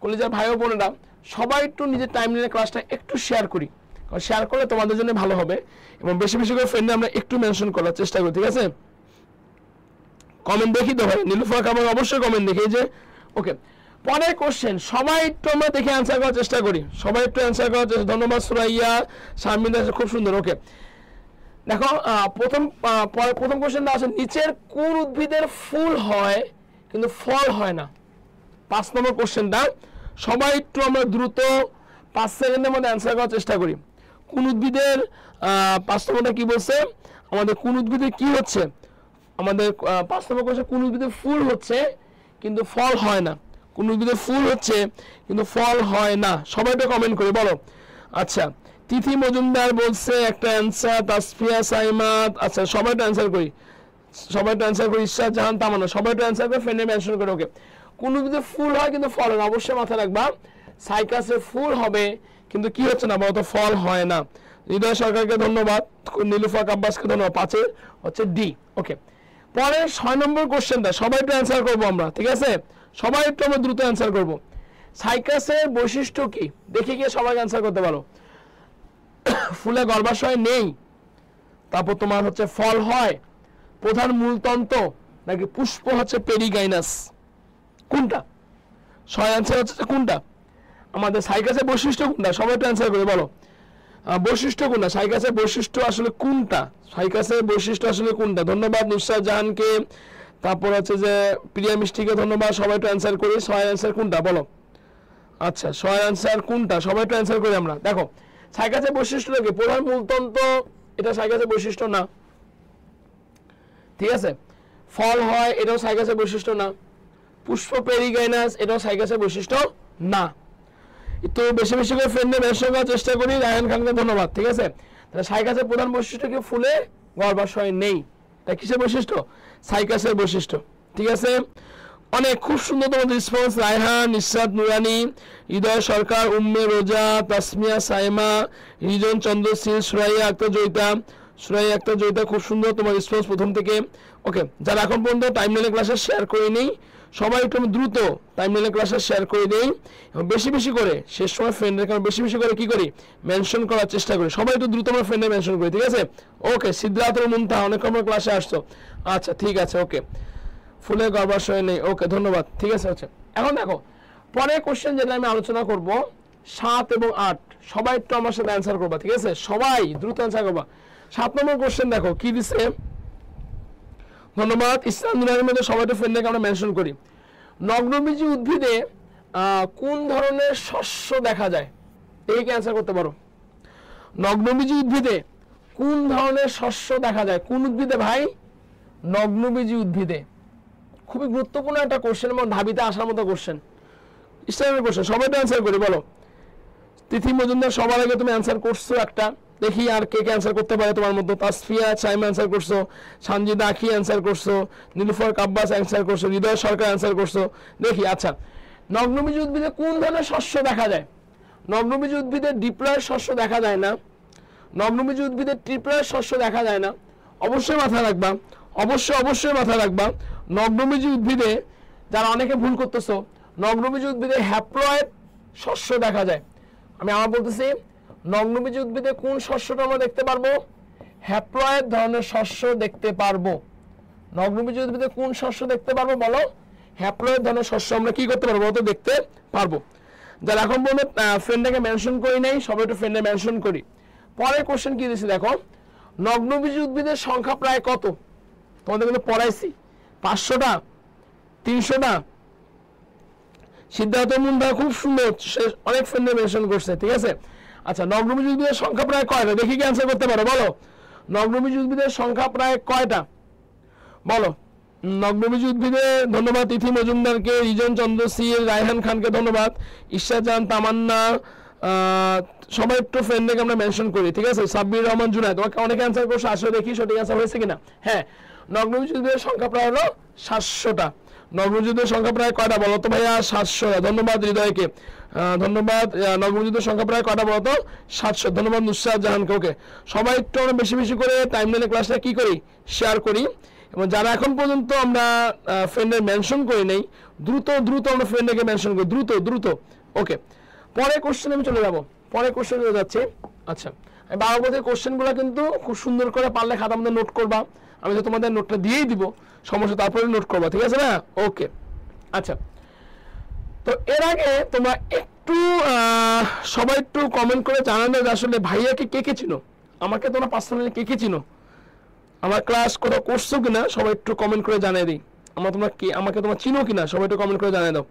[SPEAKER 1] কলেজের ভাই ও বোনেরা সবাই একটু নিজের টাইমলাইনে ক্লাসটা একটু শেয়ার করি, কারণ শেয়ার করলে তোমাদের জন্য ভালো হবে এবং বেশি বেশি করে ফ্রেন্ডে আমরা একটু মেনশন করার চেষ্টা করি, ঠিক আছে। কমেন্ট দেখি তো ভাই, নীলুফা কামাল অবশ্যই কমেন্ট দেখি যে। ওকে, পরের কোশ্চেন সবাই একটু আমরা দেখে অ্যান্সার করার চেষ্টা করি, সবাই একটু অ্যান্সার করার চেষ্টা। ধন্যবাদ সুরাইয়া, শারমিন, খুব সুন্দর। ওকে, দেখো প্রথম কোশ্চেনটা আছে, নিচের কোন উদ্ভিদের ফুল হয় কিন্তু ফল হয় না? 5 নম্বর কোশ্চেনটা, সবাই একটু আমরা দ্রুত 5 সেকেন্ডের মধ্যে অ্যান্সার করার চেষ্টা করি। কোন উদ্ভিদের 5 নম্বরটা কি বলছে আমাদের? কোন উদ্ভিদের কি হচ্ছে আমাদের? 5 নম্বর কোশ্চেন, কোন উদ্ভিদের ফুল হচ্ছে কিন্তু ফল হয় না? কোন উদ্ভিদের ফুল হচ্ছে কিন্তু ফল হয় না? সবাই একটু কমেন্ট করে বলো। আচ্ছা, তিথি মজুমদার বলছে একটা অ্যান্সার, তাসফিয়া, সাইমাত। আচ্ছা, সবাই একটু অ্যান্সার করি, ইশরাত জাহান, তামান্না, সবাই একটু অ্যান্সার করে ফ্রেন্ডে মেনশন করে। ওকে, কোন উদ্ভিদের ফুল হয় কিন্তু ফল হয় না? অবশ্যই মাথায় রাখবা সাইকাসের ফুল হবে কিন্তু কি হচ্ছে না বলতো? ফল হয় না। হৃদয় সরকারকে ধন্যবাদ, নীলুফা আব্বাসকে ধন্যবাদ। 5 হচ্ছে ডি। ওকে, পরে 6 নম্বর কোশ্চেনটা সবাই একটু অ্যান্সার করবো আমরা, ঠিক আছে। সবাই একটু আমরা দ্রুত অ্যান্সার করবো। সাইকাসের বৈশিষ্ট্য কি? দেখে গিয়ে সবাই অ্যান্সার করতে পারো। ফুলে গর্ভাশয় নেই, তারপর তোমার হচ্ছে ফল হয়, প্রধান মূলতন্ত্র নাকি পুষ্প হচ্ছে পেরিগাইনাস? কোনটা? সবাই অ্যান্সার হচ্ছে কোনটা? আমাদের সাইকাসের বৈশিষ্ট্য কোনটা? সবাই একটু অ্যান্সার করে বলো, বৈশিষ্ট্য কোনটা? সাইকাসের বৈশিষ্ট্য আসলে কোনটা? সাইকাসের বৈশিষ্ট্য আসলে কোনটা? ধন্যবাদ নুসরাত জাহানকে, তারপর হচ্ছে যে প্রিয়া মিষ্টিকে ধন্যবাদ। সবাই একটু অ্যান্সার করি, সবাই অ্যান্সার কোনটা বলো। আচ্ছা, সবাই অ্যান্সার কোনটা? সবাই একটু অ্যান্সার করি আমরা। দেখো, সাইকাসের বৈশিষ্ট্য কি? প্রধান মূলতন্ত্র, এটা সাইকাসের বৈশিষ্ট্য না, ঠিক আছে। ফল হয়, এটাও সাইকাসের বৈশিষ্ট্য না। পুষ্প পেরিগাইনাস, এটাও সাইকাসের বৈশিষ্ট্য না। একটু বেশি বেশি করে ফ্রেন্ডে মেনশন করার চেষ্টা করি। রায়হান খানকে ধন্যবাদ, ঠিক আছে। তাহলে সাইকাসের প্রধান বৈশিষ্ট্য কি? ফুলে গর্ভাশয় নেই। এটা কিসের বৈশিষ্ট্য? সাইকাসের বৈশিষ্ট্য, ঠিক আছে। অনেক খুব সুন্দর তোমাদের রেসপন্স। রায়হান, ইসরাত নুরানী, হৃদয় সরকার, উম্মে রোজা, তাসমিয়া, সাইমা, রিজন চন্দ্র সিং, সুরাইয়া আক্তার, জয়িতা, খুব সুন্দর তোমার রেসপন্স প্রথম থেকে। ওকে, যারা এখন পর্যন্ত টাইমলাইনে ক্লাসে শেয়ার করিনি সবাই একটু দ্রুত টাইমলাইনে ক্লাসে শেয়ার করে দেই এবং বেশি বেশি করে শেষ সময় ফ্রেন্ডের কারণে বেশি বেশি করে কি করি মেনশন করার চেষ্টা করি সবাই একটু দ্রুত আমরা ফ্রেন্ডে মেনশন করি ঠিক আছে ওকে সিদ্ধার্থ মুনতাহা অনেক আমরা ক্লাসে আসছো আচ্ছা ঠিক আছে ওকে ফুলের গর্ভাশয় নেই ওকে ধন্যবাদ ঠিক আছে আচ্ছা এখন দেখো পরের কোশ্চেন যেটা আমি আলোচনা করব 7 এবং 8 সবাই একটু আমার সাথে অ্যানসার করবা ঠিক আছে সবাই দ্রুত অ্যানসার করবা 7 নম্বর কোশ্চেন দেখো কি দিছে ধন্যবাদ ইসলাম দুনিয়ার মধ্যে সবাই একটু ফ্রেন্ডকে আমরা মেনশন করি নগ্নবীজি উদ্ভিদে কোন ধরনের শস্য দেখা যায় এই কি অ্যানসার করতে পারো নগ্নবীজি উদ্ভিদে কোন ধরনের শস্য দেখা যায় কোন উদ্ভিদে ভাই নগ্নবীজি উদ্ভিদে খুবই গুরুত্বপূর্ণ একটা কোশ্চেন এবং ধাবিতে আসার মতো কোশ্চেন ইসলামের কোশ্চেন সবাই অ্যানসার করি বলো তিথি মজুমদার সবার আগে তুমি অ্যানসার করছো একটা দেখি আর কে কে অ্যানসার করতে পারে তোমার মধ্যে তাসফিয়া চাইমা অ্যানসার করছো সানজিদা আখি অ্যানসার করছো নীলুফার কাব্বাস অ্যানসার করছো হৃদয় সরকার অ্যানসার করছো দেখি আচ্ছা নগ্নবীজি উদ্ভিদে কোন ধরনের শস্য দেখা যায় নগ্নবীজি উদ্ভিদে ডিপ্লয়েড শস্য দেখা যায় না নগ্নবীজি উদ্ভিদে ট্রিপ্লয়েড শস্য দেখা যায় না অবশ্যই মাথায় রাখবা অবশ্যই মাথায় রাখবা নগ্নবীজি উদ্ভিদে যারা অনেকে ভুল করতেছো নগ্নবীজি উদ্ভিদে হ্যাপ্লয়েড শস্য দেখা যায় আমি আমার বলতেছি নগ্নবীজি উদ্ভিদে কোন শস্যটা আমরা দেখতে পারবো হ্যাপ্লয়েড ধরনের শস্য দেখতে পারবো নগ্নবীজি উদ্ভিদে কোন শস্য দেখতে পারবো বলো হ্যাপ্লয়েড ধরনের শস্য আমরা কি করতে পারবো তো দেখতে পারবো যারা এখন পর্যন্ত ফ্রেন্ডকে মেনশন করি নাই সবাই একটু ফ্রেন্ডে মেনশন করি পরের কোশ্চেন কি দিয়েছি দেখো নগ্নবীজি উদ্ভিদের সংখ্যা প্রায় কত তোমাদের কিন্তু পড়াইছি 500টা 300টা সিদ্ধার্থ মুন্ডা খুব সুন্দর অনেক ফ্রেন্ডে মেনশন করছে ঠিক আছে আচ্ছা নগ্নবীজি উদ্ভিদের সংখ্যা প্রায় কয়টা দেখি কি অ্যানসার করতে পারো বলো নগ্নবীজি উদ্ভিদের সংখ্যা প্রায় কয়টা বলো নগ্নবীজি উদ্ভিদে ধন্যবাদ তিথি মজুমদারকে রিজন চন্দ্র সি রায়হান খানকে ধন্যবাদ ঈশা জান তামান্না সবাই একটু ফ্রেন্ডকে আমরা মেনশন করি ঠিক আছে সাব্বির রহমান জুনায়েদ তোমাকে অনেক অ্যানসার করছো আসলে দেখি সঠিক অ্যানসার হয়েছে কিনা হ্যাঁ নগ্নবীজি উদ্ভিদের সংখ্যা প্রায় হলো 700টা নগ্নবীজি উদ্ভিদের সংখ্যা প্রায় কয়টা বলো তো ভাইয়া 700 ধন্যবাদ হৃদয়কে ধন্যবাদ নগ্নবীজি উদ্ভিদের সংখ্যা প্রায় কয়টা বলো তো 700 ধন্যবাদ নুসরাত জাহানকে ওকে সবাই একটু আমরা বেশি বেশি করে টাইমলাইনে ক্লাসটা কি করি শেয়ার করি এবং যারা এখন পর্যন্ত আমরা ফ্রেন্ডের মেনশন করি নাই দ্রুত আমরা ফ্রেন্ডকে মেনশন করি দ্রুত ওকে পরের কোশ্চেন আমি চলে যাব পরের কোশ্চেন চলে যাচ্ছে আচ্ছা আমি বারবার কোশ্চেনগুলো কিন্তু খুব সুন্দর করে পারলে খাতা মধ্যে নোট করবা আমি তো তোমাদের নোটটা দিয়েই দিব সমস্যা তারপরে নোট করবা ঠিক আছে না ওকে আচ্ছা তো এর আগে তোমরা একটু সবাই একটু কমেন্ট করে জানানো যে আসলে ভাইয়াকে কে চিনো আমাকে তোমরা পার্সোনালি কে চিনো আমার ক্লাস কোথাও করছো কিনা সবাই একটু কমেন্ট করে জানিয়ে দিই আমাকে তোমরা চিনো কিনা সবাই একটু কমেন্ট করে জানিয়ে দাও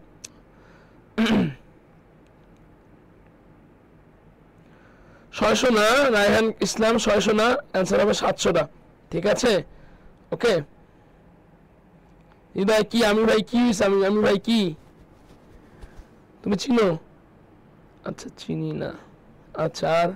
[SPEAKER 1] 600 না রায়হান ইসলাম 600 না অ্যানসার হবে 700টা ঠিক আছে ওকে হৃদয় কি আমি ভাই কি আমি ভাই কি তুমি চিনো আচ্ছা চিনি না আচ্ছা আর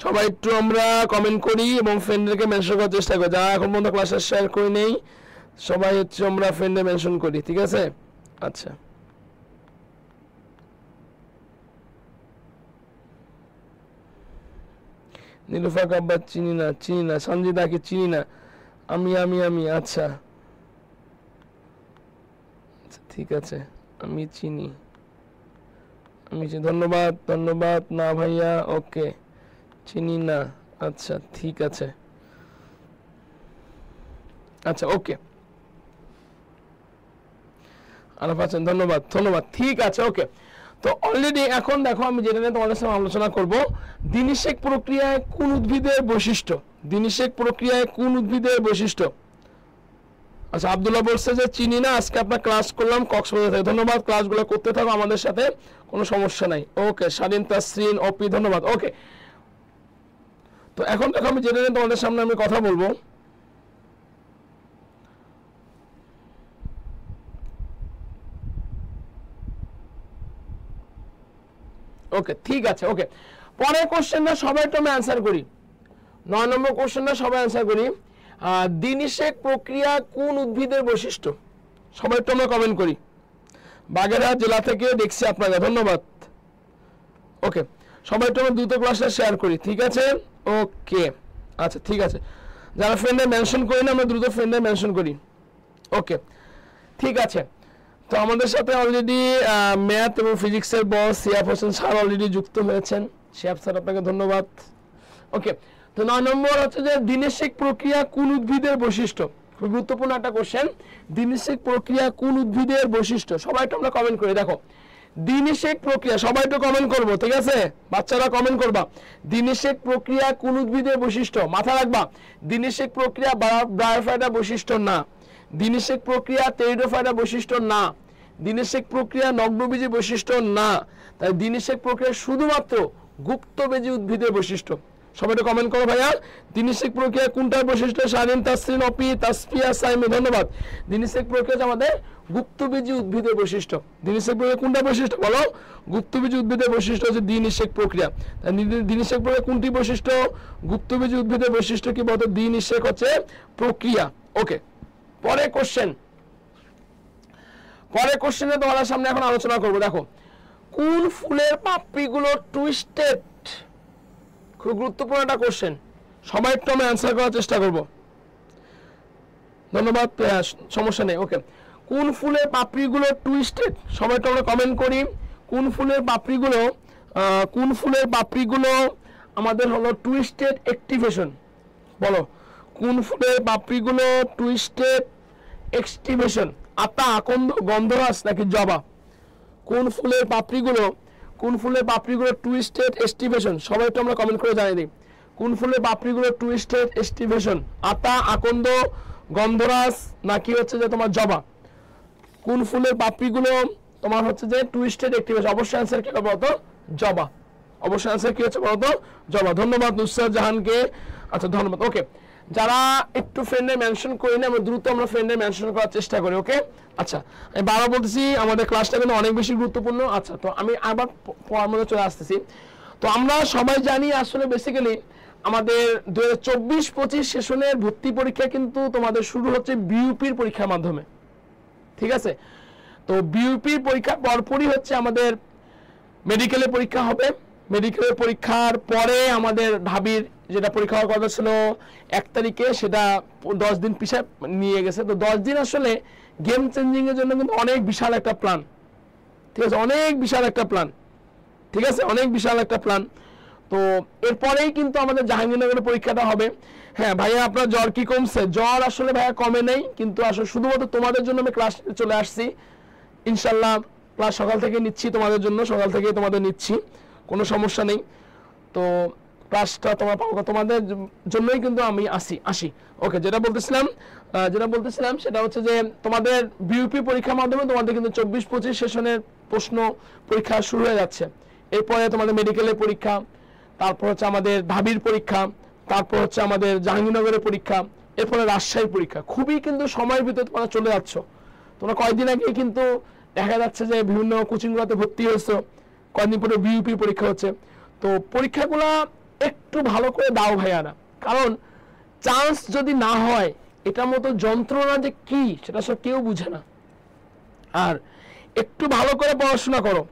[SPEAKER 1] সবাই একটু আমরা কমেন্ট করি এবং ফ্রেন্ডদেরকে মেনশন করার চেষ্টা করি যারা এখন পর্যন্ত ক্লাসে শেয়ার করে নেই সবাই হচ্ছে আমরা ফ্রেন্ডে মেনশন করি ঠিক আছে আচ্ছা নীলুফা কাব্বা চিনি না সঞ্জিদাকে চিনি না আমি আচ্ছা ঠিক আছে আমি চিনি ধন্যবাদ না ভাইয়া ওকে চিনি না আচ্ছা ঠিক আছে আচ্ছা ওকে আচ্ছা ধন্যবাদ ঠিক আছে ওকে তো অলরেডি এখন দেখো আমি যেটা নিয়ে তোমাদের সাথে আলোচনা করব দিনিশেক প্রক্রিয়ায় কোন উদ্ভিদের বৈশিষ্ট্য আচ্ছা আব্দুল্লাহ বলছে যে চিনি না আজকে আপনার ক্লাস করলাম কক্সবাজার থেকে ধন্যবাদ ক্লাসগুলো করতে থাকো আমাদের সাথে কোনো সমস্যা নাই ওকে শালীন তাসরিন ওপি ধন্যবাদ ওকে তো এখন দেখো আমি যেটা নিয়ে তোমাদের সামনে আমি কথা বলবো ওকে ঠিক আছে ওকে পরের কোশ্চেনটা সবাই একটু আমি অ্যানসার করি 9 নম্বর কোশ্চেনটা সবাই অ্যানসার করি দিনিশেক প্রক্রিয়া কোন উদ্ভিদের বৈশিষ্ট্য সবাই একটু আমরা কমেন্ট করি বাগেরহাট জেলা থেকে দেখছি আপনাকে ধন্যবাদ ওকে সবাই একটু আমরা দ্রুত ক্লাসটা শেয়ার করি ঠিক আছে ওকে আচ্ছা ঠিক আছে যারা ফ্রেন্ডে মেনশন করি না আমরা দ্রুত ফ্রেন্ডে মেনশন করি। ওকে ঠিক আছে, তো আমাদের সাথে অলরেডি ম্যাথ এবং ফিজিক্সের বস শিহাব হোসেন স্যার অলরেডি যুক্ত হয়েছেন। শিহাব স্যার আপনাকে ধন্যবাদ। ওকে, তো 9 নম্বর হচ্ছে যে দিনেশিক প্রক্রিয়া কোন উদ্ভিদের বৈশিষ্ট্য। খুব গুরুত্বপূর্ণ একটা কোশ্চেন, দিনেশিক প্রক্রিয়া কোন উদ্ভিদের বৈশিষ্ট্য। সবাই একটু আমরা কমেন্ট করি। দেখো দিনেশিক প্রক্রিয়া, সবাই একটু কমেন্ট করবো, ঠিক আছে বাচ্চারা কমেন্ট করবা। দিনেশিক প্রক্রিয়া কোন উদ্ভিদের বৈশিষ্ট্য, মাথা রাখবা। দিনেশিক প্রক্রিয়া ব্রায়োফাইটা বৈশিষ্ট্য না, দিনেশিক প্রক্রিয়া টেরিডোফাইটা বৈশিষ্ট্য না, দিনেশিক প্রক্রিয়া নগ্নবীজী বৈশিষ্ট্য না। তাই দিনেশিক প্রক্রিয়া শুধুমাত্র গুপ্তবেজী উদ্ভিদের বৈশিষ্ট্য। সবাই একটু কমেন্ট করো ভাইয়া, দিনেশিক প্রক্রিয়া কোনটার বৈশিষ্ট্য। শালীন, তাসরিন, অপি, তাসফিয়া, সাইমি ধন্যবাদ। দিনেশিক প্রক্রিয়া আমাদের গুপ্তবীজী উদ্ভিদের বৈশিষ্ট্য। দিনেশিক প্রক্রিয়া কোনটা বৈশিষ্ট্য বলো, গুপ্তবীজী উদ্ভিদের বৈশিষ্ট্য হচ্ছে দিনেশিক প্রক্রিয়া। দিনেশিক প্রক্রিয়া কোনটি বৈশিষ্ট্য, গুপ্তবীজী উদ্ভিদের বৈশিষ্ট্য কি বলতো, দিনেশিক হচ্ছে প্রক্রিয়া। ওকে, পরে কোশ্চেনে তোমাদের সামনে এখন আলোচনা করবো। দেখো কোন ফুলের পাপড়িগুলো টুইস্টেড, খুব গুরুত্বপূর্ণ একটা কোশ্চেন, সবাই একটু আমি অ্যান্সার করার চেষ্টা করব। ধন্যবাদ, সমস্যা নেই। ওকে, কোন ফুলের পাপড়িগুলো টুইস্টেড, সবাই একটু আমরা কমেন্ট করি। কোন ফুলের পাপড়িগুলো আমাদের হলো টুইস্টেড অ্যাক্টিভেশন, বলো কোন ফুলের পাপড়িগুলো টুইস্টেড অ্যাক্টিভেশন। আতা, আকন্দ, গন্ধরাজ নাকি জবা। কোন ফুলের পাপড়িগুলো টুইস্টেড এস্টিভেশন, সবাই একটু আমরা কমেন্ট করে জানিয়ে দিই। কোন ফুলের পাপড়িগুলো টুইস্টেড এস্টিভেশন, আতা, আকন্দ, গন্ধরাজ নাকি হচ্ছে যে তোমার জবা। কোন ফুলের পাপড়িগুলো তোমার হচ্ছে যে টুইস্টেড এস্টিভেশন, অবশ্যই অ্যান্সার কি হবে বলতো, জবা। অবশ্যই অ্যান্সার কি হচ্ছে বলতো, জবা। ধন্যবাদ নুসরাত জাহানকে, আচ্ছা ধন্যবাদ। ওকে, যারা একটু ফ্রেন্ডে মেনশন করি না আমরা দ্রুত আমরা ফ্রেন্ডে মেনশন করার চেষ্টা করি। ওকে, আচ্ছা আমি বারবার বলতেছি আমাদের ক্লাসটা কিন্তু অনেক বেশি গুরুত্বপূর্ণ। আচ্ছা, তো আমি আবার পড়ার মধ্যে চলে আসতেছি। তো আমরা সবাই জানি আসলে বেসিক্যালি আমাদের 2024-25 সেশনের ভর্তি পরীক্ষা কিন্তু তোমাদের শুরু হচ্ছে বিইউপির পরীক্ষার মাধ্যমে, ঠিক আছে। তো বিইউপির পরীক্ষার পরপরই হচ্ছে আমাদের মেডিকেলের পরীক্ষা হবে। মেডিকেলের পরীক্ষার পরে আমাদের ঢাবির যেটা পরীক্ষা হওয়ার কথা ছিল 1 তারিখে, সেটা 10 দিন পিছায় নিয়ে গেছে। তো 10 দিন আসলে গেম চেঞ্জিং এর জন্য কিন্তু অনেক বিশাল একটা প্ল্যান, ঠিক আছে, অনেক বিশাল একটা প্ল্যান, ঠিক আছে, অনেক বিশাল একটা প্ল্যান। তো এরপরেই কিন্তু আমাদের জাহাঙ্গীরনগরের পরীক্ষাটা হবে। হ্যাঁ ভাইয়া, আপনার জ্বর কি কমছে? জ্বর আসলে ভাইয়া কমে নেই, কিন্তু আসলে শুধুমাত্র তোমাদের জন্য আমি ক্লাস চলে আসছি। ইনশাল্লাহ ক্লাস সকাল থেকে নিচ্ছি তোমাদের জন্য, সকাল থেকে তোমাদের নিচ্ছি, কোনো সমস্যা নেই। তো ক্লাসটা তোমাদের জন্যই কিন্তু আমি আসি। ওকে, যেটা বলতেছিলাম সেটা হচ্ছে যে তোমাদের বিইউপি পরীক্ষার মাধ্যমে তোমাদের কিন্তু 24-25 সেশনের প্রশ্ন পরীক্ষা শুরু হয়ে যাচ্ছে। এরপরে তোমাদের মেডিকেলের পরীক্ষা, তারপর হচ্ছে আমাদের ঢাবির পরীক্ষা, তারপর হচ্ছে আমাদের জাহাঙ্গীরনগরের পরীক্ষা, এরপরে রাজশাহীর পরীক্ষা। খুবই কিন্তু সময়ের ভিতরে তোমরা চলে যাচ্ছ। তোমরা কয়েকদিন আগে কিন্তু দেখা যাচ্ছে যে বিভিন্ন কোচিংগুলোতে ভর্তি হয়েছো, কয়েকদিন পরে বিইউপি পরীক্ষা হচ্ছে। তো পরীক্ষাগুলো একটু ভালো করে দাও ভাইয়ারা, কারণ চান্স যদি না হয় এটার মতো যন্ত্রণা যে কি সেটা সব কেউ বুঝে না। আর একটু ভালো করে পড়াশোনা করো,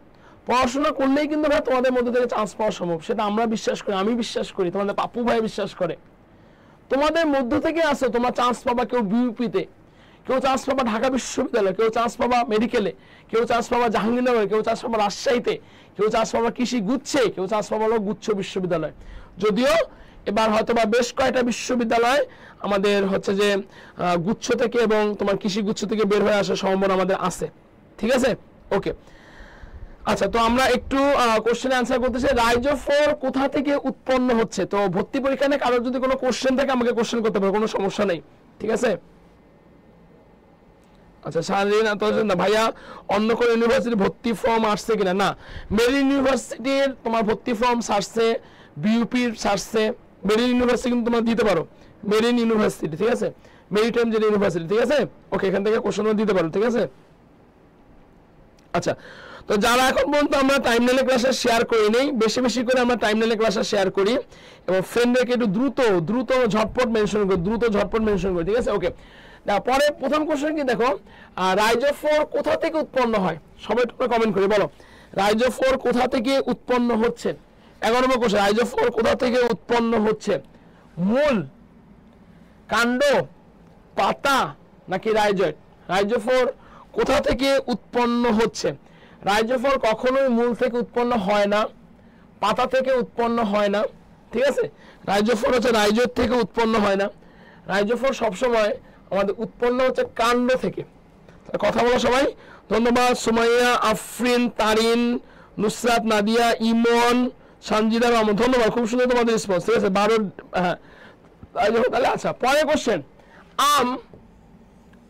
[SPEAKER 1] পড়াশোনা করলেই কিন্তু ভাই তোমাদের মধ্যে থেকে চান্স পাওয়া সম্ভব। সেটা আমরা বিশ্বাস করি, আমি বিশ্বাস করি, তোমাদের পাপু ভাই বিশ্বাস করে। তোমাদের মধ্য থেকে আসো, তোমার চান্স পাবা কেউ বিইউপিতে, কেউ চান্স পাবা ঢাকা বিশ্ববিদ্যালয়, কেউ চান্স পাবা মেডিকেলে, কেউ চান্স পাবা জাহাঙ্গীরনগরে, কেউ চান্স পাবা রাজশাহীতে, কেউ চান্স পাবা কৃষি গুচ্ছে, কেউ চান্স পাবা গুচ্ছ বিশ্ববিদ্যালয়। যদিও এবার হয়তো বা বেশ কয়েকটা বিশ্ববিদ্যালয় আমাদের হচ্ছে যে গুচ্ছ থেকে এবং তোমার কৃষি গুচ্ছ থেকে বের হয়ে আসার সম্ভাবনা আমাদের আছে, ঠিক আছে। ওকে, আচ্ছা, তো আমরা একটু কোশ্চেন অ্যান্সার করতেছি। রাইজোফোর কোথা থেকে উৎপন্ন হচ্ছে? তো ভর্তি পরীক্ষা নিয়ে কারোর যদি কোনো কোশ্চেন থাকে আমাকে কোশ্চেন করতে পারো, কোনো সমস্যা নেই, ঠিক আছে। আচ্ছা, শারীন ভাইয়া অন্য কোনো ইউনিভার্সিটি ভর্তি ফর্ম আসছে কিনা? না, মেরিন ইউনিভার্সিটির তোমার ভর্তি ফর্ম ছাড়ছে, বিইউপির ছাড়ছে। মেরিন ইউনিভার্সিটি কিন্তু তোমরা দিতে পারো, মেরিন ইউনিভার্সিটি, ঠিক আছে, মেরিটাইম যে ইউনিভার্সিটি, ঠিক আছে। ওকে, এখান থেকে কোশ্চেন দিতে পারো, ঠিক আছে। আচ্ছা, তো যারা এখন পর্যন্ত আমরা টাইমলাইনে ক্লাসে শেয়ার করি নেই, বেশি বেশি করে আমরা টাইমলাইনে ক্লাসে শেয়ার করি এবং ফ্রেন্ডদেরকে একটু দ্রুত ঝটপট মেনশন করি, ঠিক আছে। ওকে, পরে প্রথম কোশ্চেন কি দেখো, রাইজোফোর কোথা থেকে উৎপন্ন হয়? সবাই একটু কমেন্ট করে বলো, রাইজোফোর কোথা থেকে উৎপন্ন হচ্ছে? 11 নম্বর কোশ্চেন, রাইজোফোর কোথা থেকে উৎপন্ন হচ্ছে? মূল কাণ্ড, পাতা নাকি রাইজয়েড? রাইজোফোর কোথা থেকে উৎপন্ন হচ্ছে? রাইজোফোর কখনোই মূল থেকে উৎপন্ন হয় না, পাতা থেকে উৎপন্ন হয় না, ঠিক আছে? রাইজোফোর হচ্ছে রাইজয়েড থেকে উৎপন্ন হয় না, রাইজোফোর সবসময় আমাদের উৎপন্ন হচ্ছে কাণ্ড থেকে। কথা বলো সবাই। ধন্যবাদ সুমাইয়া, আফরিন, তারিন, নুসরাত, নাদিয়া, ইমন, সঞ্জিদা, রহমান, ধন্যবাদ, খুব সুন্দর তোমাদের রেসপন্স, ঠিক আছে? 12, হ্যাঁ তাহলে আচ্ছা পরের কোশ্চেন, আম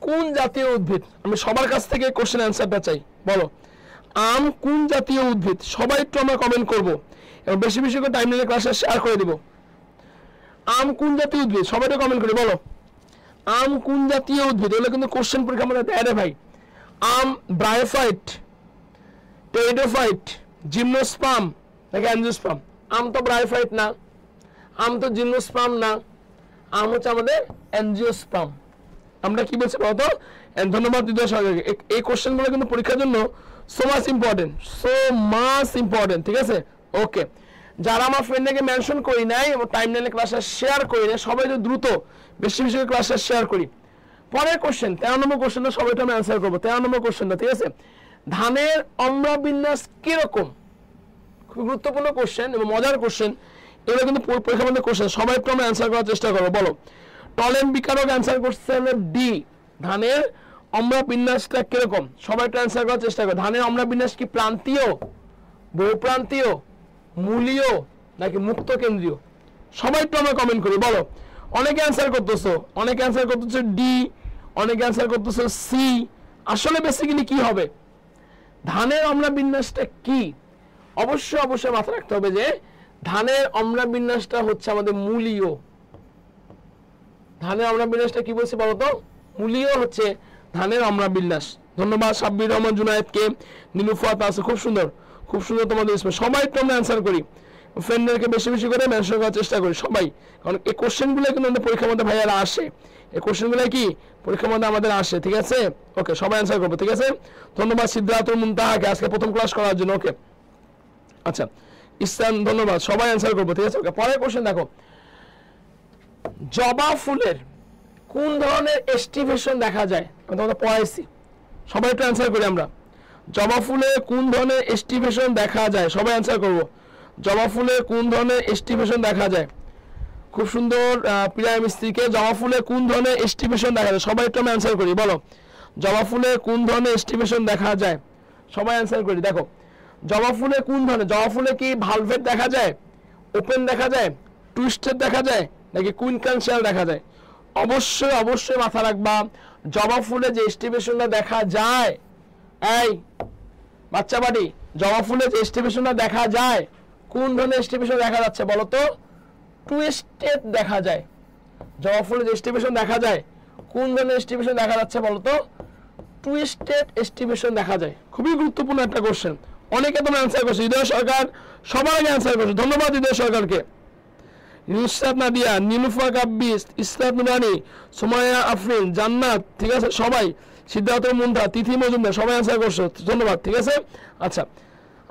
[SPEAKER 1] কোন জাতীয় উদ্ভিদ? আমি সবার কাছ থেকে কোশ্চেন অ্যান্সারটা চাই, বলো আম কোন জাতীয় উদ্ভিদ? সবাই একটু আমরা কমেন্ট করবো এবং বেশি বেশি করে টাইম নিয়ে ক্লাসে শেয়ার করে দিব। আম কোন জাতীয় উদ্ভিদ? সবাই একটু কমেন্ট করে বলো আম কোন জাতীয় উদ্ভিদ। এগুলো কিন্তু কোশ্চেন পরীক্ষা আমাদের দেয় রে ভাই। আম ব্রায়োফাইট, টেরিডোফাইট, জিমনোস্পার্ম নাকি অ্যাঞ্জিওস্পার্ম? আম তো ব্রায়োফাইট না, আম তো জিমনোস্পার্ম না, আম হচ্ছে আমাদের অ্যাঞ্জিওস্পার্ম। আমরা কি বলছি বলতো? ধন্যবাদ দিদি সরকারকে। এই কোশ্চেনগুলো কিন্তু পরীক্ষার জন্য সো মাচ ইম্পর্টেন্ট, ঠিক আছে? ওকে, যারা আমার ফ্রেন্ডকে মেনশন করি নাই এবং টাইম লাইনে ক্লাসে শেয়ার করি না, সবাই যদি দ্রুত বেশি বেশি ক্লাসে শেয়ার করি। পরের কোশ্চেন 13 নম্বর কোশ্চেনটা সবাইটা আমি অ্যান্সার করবো। 13 নম্বর কোশ্চেনটা, ঠিক আছে? ধানের অম্লা বিন্যাস কিরকম? খুব গুরুত্বপূর্ণ কোশ্চেন এবং মজার কোশ্চেন, এগুলো কিন্তু পরীক্ষার মধ্যে কোশ্চেন, সবাই একটু আমরা অ্যান্সার করার চেষ্টা করবো। বলো টলেন বিকারক অ্যান্সার করছে ডি, ধানের অম্লা বিন্যাসটা কিরকম? সবাই একটু অ্যান্সার করার চেষ্টা করো। ধানের অম্লা বিন্যাস কি প্রান্তীয়, বহুপ্রান্তীয়, মূলীয় নাকি মুক্ত কেন্দ্রীয়? সবাই একটু আমরা কমেন্ট করি, বলো। অনেকে অ্যান্সার করতেছো, অনেকে অ্যান্সার করতেছো ডি, অনেকে অ্যান্সার করতেছো সি। আসলে বেসিক্যালি কি হবে? ধানের অম্লা বিন্যাসটা কি? অবশ্যই মাথায় রাখতে হবে যে ধানের অম্লা বিন্যাসটা হচ্ছে আমাদের মূলীয়। ধানের অম্লা বিন্যাসটা কি বলছি বলতো? মূলীয় হচ্ছে ধানের অম্লা বিন্যাস। ধন্যবাদ সাব্বির রহমান, জুনায়েদকে, নীলুফা, তাসু, খুব সুন্দর তোমাদের। সবাই একটু আমরা অ্যান্সার করি, ফ্রেন্ডদেরকে বেশি বেশি করে মেনশন করার চেষ্টা করি সবাই, কারণ এই কোশ্চেনগুলো কিন্তু আমাদের পরীক্ষার মধ্যে ভাইয়ারা আসে, এই কোশ্চেনগুলো কি পরীক্ষার মধ্যে আমাদের আসে, ঠিক আছে? ওকে, সবাই অ্যান্সার করবো, ঠিক আছে? ধন্যবাদ সিদ্ধার্থুল মুনতাহাকে আজকে প্রথম ক্লাস করার জন্য। ওকে, আচ্ছা ইসলাম, ধন্যবাদ, সবাই অ্যান্সার করবো, ঠিক আছে? ওকে, পরের কোশ্চেন দেখো, জবা ফুলের কোন ধরনের এস্টিভেশন দেখা যায়? আমি তোমাদের পড়াইছি, সবাই একটু অ্যান্সার করি আমরা। জবা ফুলে কোন ধরনের এস্টিভেশন দেখা যায়? সবাই অ্যান্সার করবো। জবা ফুলে কোন ধরনের এস্টিভেশন দেখা যায়? খুব সুন্দর প্রিয়া মিস্ত্রিকে, জবা ফুলে কোন ধরনের এস্টিভেশন দেখা যায়? সবাই একটু আমি অ্যান্সার করি, বলো জবা ফুলে কোন ধরনের এস্টিভেশন দেখা যায়? সবাই অ্যান্সার করি। দেখো জবা ফুলে কোন ধরনের, জবা ফুলে কি ভালভেট দেখা যায়, ওপেন দেখা যায়, টুইস্টেড দেখা যায় নাকি কুইনকানশিয়াল দেখা যায়? অবশ্যই মাথা রাখবা, জবা ফুলে যে এস্টিভেশনটা দেখা যায়, এই বাচ্চা বাড়ি, জবা ফুলে যে এস্টিভেশনটা দেখা যায়, কোন ধরনের এস্টিভেশন দেখা যাচ্ছে বলো তো? টুইস্টেড দেখা যায়। জবা ফুলে যে এস্টিভেশন দেখা যায়, কোন ধরনের এস্টিভেশন দেখা যাচ্ছে বলো তো? টুইস্টেড এস্টিভেশন দেখা যায়। খুবই গুরুত্বপূর্ণ একটা কোশ্চেন, অনেকে তোমরা অ্যান্সার করছো। হৃদয় সরকার সবার আগে অ্যান্সার করছো, ধন্যবাদ হৃদয় সরকারকে। নুসরাত নাদিয়া, নীলুফা কাব্বিস, ইসলাম নুরানি, সুমাইয়া, আফরিন, জান্নাত, ঠিক আছে? সবাই, সিদ্ধার্থ মুন্তা, তিথি মজুমদার, সবাই অ্যান্সার করছো, ধন্যবাদ, ঠিক আছে?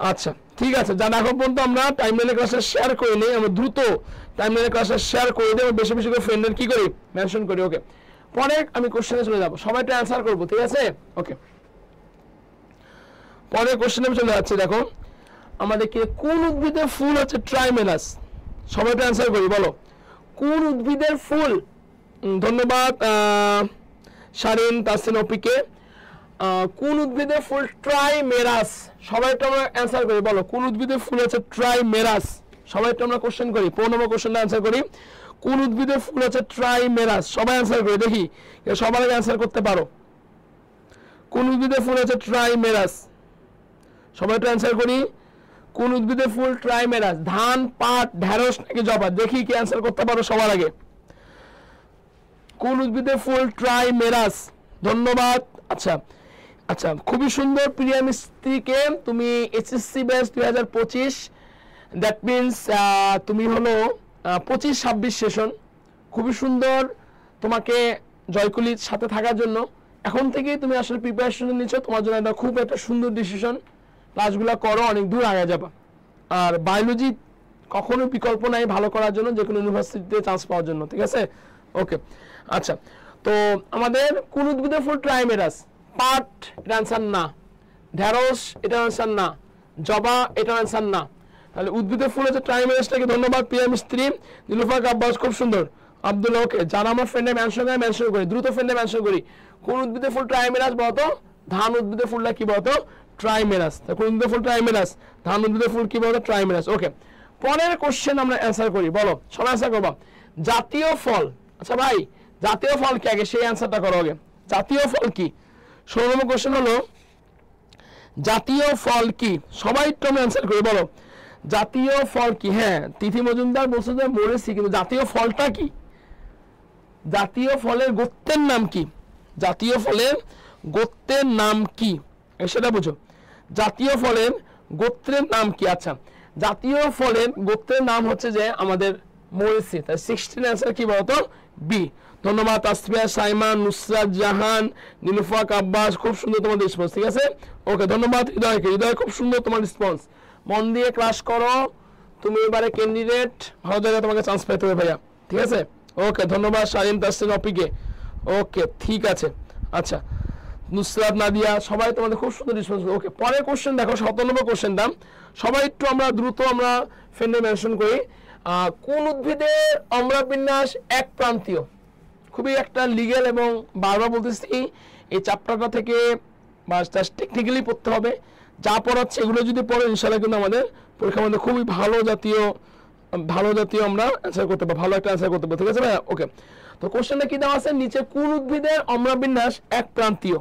[SPEAKER 1] আচ্ছা ঠিক আছে, যারা এখন পর্যন্ত আমরা টাইম লাইনের ক্লাসে শেয়ার করি নেই, আমরা দ্রুত টাইম লাইনের ক্লাসে শেয়ার করে দিই এবং বেশি বেশি করে ফ্রেন্ডের কি করি মেনশন করি। ওকে, পরে আমি কোশ্চেনে চলে যাবো, সবাই একটা অ্যান্সার করবো, ঠিক আছে? ওকে, পরে কোশ্চেনে আমি চলে যাচ্ছি। দেখো আমাদেরকে কোন উদ্ভিদের ফুল হচ্ছে ট্রাইমেনাস? সবাই একটা অ্যান্সার করি, বলো কোন উদ্ভিদের ফুল? ধন্যবাদ শারিন, তাসিন, অপিকে। কোন উদ্ভিদের ফুল ট্রাইমেরাস? সবাই একটু আমরা অ্যান্সার করি, বলো কোন উদ্ভিদের ফুল হচ্ছে ট্রাইমেরাস? সবাই একটু আমরা কোশ্চেন করি, 15 নম্বর কোশ্চেনটা অ্যান্সার করি। কোন উদ্ভিদের ফুল হচ্ছে ট্রাইমেরাস? সবাই অ্যান্সার করি, দেখি সবার আগে অ্যান্সার করতে পারো। কোন উদ্ভিদের ফুল হচ্ছে ট্রাইমেরাস? সবাই একটু অ্যান্সার করি, কোন উদ্ভিদের ফুল ট্রাইমেরাস? ধান, পাট, ঢেঁড়স নাকি জবা? দেখি কি অ্যান্সার করতে পারো সবার আগে। কোন উদ্ভিদের ফুল ট্রাইমেরাস? ধন্যবাদ। আচ্ছা খুবই সুন্দর প্রিয়া মিস্ত্রিকে, তুমি এসএসসি ব্যাচ 2025, দ্যাট মিনস তুমি হলো 25-26 সেশন। খুবই সুন্দর, তোমাকে জয়কুলির সাথে থাকার জন্য এখন থেকেই তুমি আসলে প্রিপারেশন নিচ্ছ, তোমার জন্য এটা খুব একটা সুন্দর ডিসিশন। ক্লাসগুলো করো, অনেক দূর আগে যাবা। আর বায়োলজি কখনো বিকল্প নাই ভালো করার জন্য, যে কোনো ইউনিভার্সিটিতে চান্স পাওয়ার জন্য, ঠিক আছে? ওকে, আচ্ছা, তো আমাদের কোন উদ্ভিদের ফুল ট্রাইমেরাস? পাট, এটা আনসার না। ঢেঁড়স, এটা আনসার না। জবা, এটা আনসার না। তাহলে উদ্ভিদের ফুল হচ্ছে ট্রাইমেরাসটাকে ধন্যবাদ প্রিয়া মিস্ত্রি, নীলুফার আব্বাস, খুব সুন্দর। আব্দুল্লাহ, ওকে, যারা আমার ফ্রেন্ডে মেনশন করি দ্রুত ফ্রেন্ডে মেনশন করি। কোন উদ্ভিদের ফুল ট্রাইমেরাস বলতো? ধান উদ্ভিদের ফুলটা কি বলতো? ট্রাইমেরাস। কোন উদ্ভিদের ফুল ট্রাইমেরাস? ধান উদ্ভিদের ফুল কি বলতো? ট্রাইমেরাস। ওকে, পরের কোশ্চেন আমরা অ্যান্সার করি, বলো সবাই অ্যান্সার করবা। জাতীয় ফল, আচ্ছা ভাই জাতীয় ফল কি? আগে সেই অ্যান্সারটা করো আগে। জাতীয় ফল কি? 16 নম্বর কোশ্চেন হলো জাতীয় ফল কি? সবাই একটু আমি অ্যান্সার করি, বলো জাতীয় ফল কি? হ্যাঁ, তিথি মজুমদার বলছে যে মরেছি, কিন্তু জাতীয় ফলটা কি? জাতীয় ফলের গোত্রের নাম কি? জাতীয় ফলের গোত্রের নাম কি সেটা বুঝো। জাতীয় ফলের গোত্রের নাম কি? আচ্ছা, জাতীয় ফলের গোত্রের নাম হচ্ছে যে আমাদের মরিচি। তাই 16 অ্যান্সার কি বলতো? বি। ধন্যবাদ তাসফিয়া, সাইমান, নুসরাত জাহান, নীলুফাক আব্বাস, খুব সুন্দর তোমার রেসপন্স, ঠিক আছে। ওকে, ধন্যবাদ হৃদয়কে। হৃদয়, খুব সুন্দর তোমার রেসপন্স। মন দিয়ে ক্লাস করো, তুমি এবারে ক্যান্ডিডেট, ভালো জায়গায় তোমাকে চান্স পেতে হবে ভাইয়া, ঠিক আছে। ওকে, ধন্যবাদ শাহিন তাসসিন অপিকে। ওকে, ঠিক আছে। আচ্ছা, নুসরাত, নাদিয়া, সবাই তোমাদের খুব সুন্দর রেসপন্স। ওকে, পরের কোশ্চেন দেখো, 17 নম্বর কোশ্চেনটা সবাই একটু আমরা দ্রুত আমরা ফ্রেন্ডে মেনশন করি। কোন উদ্ভিদের অম্লবিন্যাস এক প্রান্তীয়? খুবই একটা লিগ্যাল এবং বারবার বলতেছি এই চ্যাপ্টারটা থেকে বা জাস্ট টেকনিক্যালি পড়তে হবে। যা পড়াচ্ছে এগুলো যদি পড়ে ইনশাআল্লাহ কিন্তু আমাদের পরীক্ষার মধ্যে খুবই ভালো জাতীয় আমরা অ্যান্সার করতে পারবো, ভালো একটা অ্যান্সার করতে পারবো, ঠিক আছে ভাই। ওকে, তো কোশ্চেনটা কি দেওয়া আছে? নিচে কোন উদ্ভিদের অম্লবিন্যাস এক প্রান্তীয়?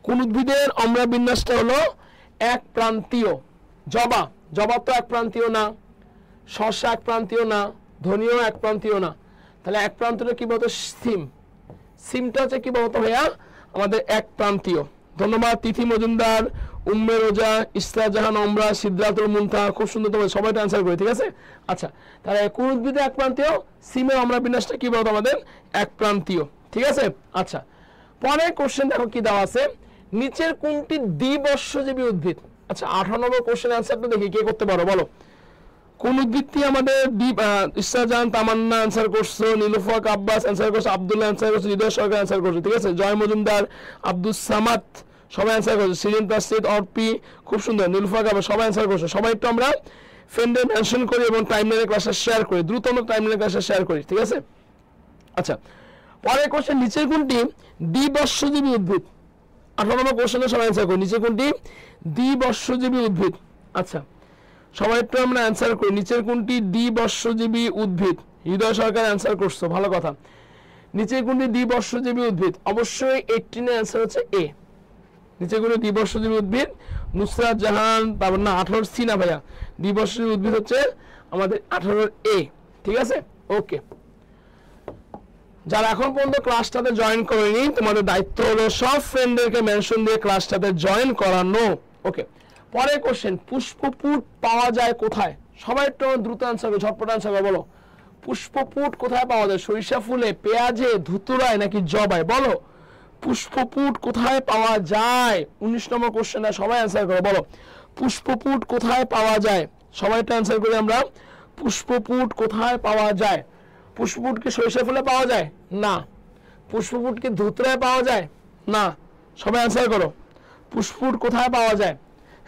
[SPEAKER 1] কোন উদ্ভিদের অম্লবিন্যাসটা হলো এক প্রান্তীয়? জবা, জবা তো এক প্রান্তীয় না। শসা এক প্রান্তীয় না। ধনিও এক প্রান্তীয় না। তাহলে এক প্রান্তীয় কি বলতো? সিম। সিমটা হচ্ছে কি বলতো ভাইয়া? আমাদের এক প্রান্তীয়। ধন্যবাদ তিথি মজুমদার, উম্মে রোজা, ইসরা জাহান, ওমরা, সিদ্ধাতুল মুনতাহা, খুব সুন্দর তোমাদের সবাইটা অ্যান্সার করে, ঠিক আছে। আচ্ছা, তাহলে কোন উদ্ভিদে এক প্রান্তীয়? সিমের অম্লবিন্যাসটা কি বলতো আমাদের? এক প্রান্তীয়, ঠিক আছে। আচ্ছা, পরের কোশ্চেন দেখো কি দেওয়া আছে, নিচের কোনটি দ্বিবর্ষজীবী উদ্ভিদ? আচ্ছা, 18 নম্বর কোশ্চেন অ্যান্সারটা দেখি কে করতে পারো, বলো কোন উদ্ভিদটি আমাদের ইসরা জাহান, তামান্না অ্যান্সার করছো, নীলুফাক আব্বাস অ্যান্সার করছো, আব্দুল্লাহ অ্যান্সার করছো, হৃদয় সরকার অ্যান্সার করছো, ঠিক আছে। জয় মজুমদার, আব্দুল সামাদ, সবাই অ্যান্সার করছো। সিরিন তাসিদ, অর্পি, খুব সুন্দর। নীলুফাক আব্বাস, সবাই অ্যান্সার করছো। সবাই একটু আমরা ফ্রেন্ডে মেনশন করি এবং টাইমলাইনের ক্লাসটা শেয়ার করি, দ্রুত আমরা টাইমলাইনের ক্লাসটা শেয়ার করি, ঠিক আছে। আচ্ছা, পরের কোশ্চেন, নিচের কোনটি দ্বিবর্ষজীবী উদ্ভিদ? 18 নম্বর কোশ্চেনে সবাই অ্যান্সার করি, নিচের কোনটি দ্বিবর্ষজীবী উদ্ভিদ? আচ্ছা, সবাই একটু আমরা অ্যান্সার করি, নিচের কোনটি দ্বিবর্ষজীবী উদ্ভিদ? হৃদয় সরকার অ্যান্সার করছো, ভালো কথা। নিচের কোনটি দ্বিবর্ষজীবী উদ্ভিদ? অবশ্যই 18 এর অ্যান্সার হচ্ছে এ। নিচের কোনটি দ্বিবর্ষজীবী উদ্ভিদ? নুসরাত জাহান, তারপর না 18 সি না ভাইয়া, দ্বিবর্ষজীবী উদ্ভিদ হচ্ছে আমাদের 18 এ, ঠিক আছে। ওকে, যারা এখন পর্যন্ত ক্লাসটাতে জয়েন করেনি তোমাদের দায়িত্ব হলো সব ফ্রেন্ডদেরকে মেনশন দিয়ে ক্লাসটাতে জয়েন করানো। ওকে, পরের কোশ্চেন, পুষ্পপুট পাওয়া যায় কোথায়? সবাই একটু দ্রুত অ্যান্সার করো, ঝটপট অ্যান্সার করো, বলো পুষ্পপুট কোথায় পাওয়া যায়? সরিষা ফুলে, পেঁয়াজে, ধুতুরায় নাকি জবায়? বলো পুষ্পপুট কোথায় পাওয়া যায়? 19 নম্বর কোশ্চেনটা সবাই অ্যান্সার করো, বলো পুষ্পপুট কোথায় পাওয়া যায়? সবাই একটু অ্যান্সার করি আমরা, পুষ্পপুট কোথায় পাওয়া যায়? পুষ্পপুট কি সরিষা ফুলে পাওয়া যায়? না। পুষ্পপুট কি ধুতরায় পাওয়া যায়? না। সবাই অ্যান্সার করো, পুষ্পপুট কোথায় পাওয়া যায়?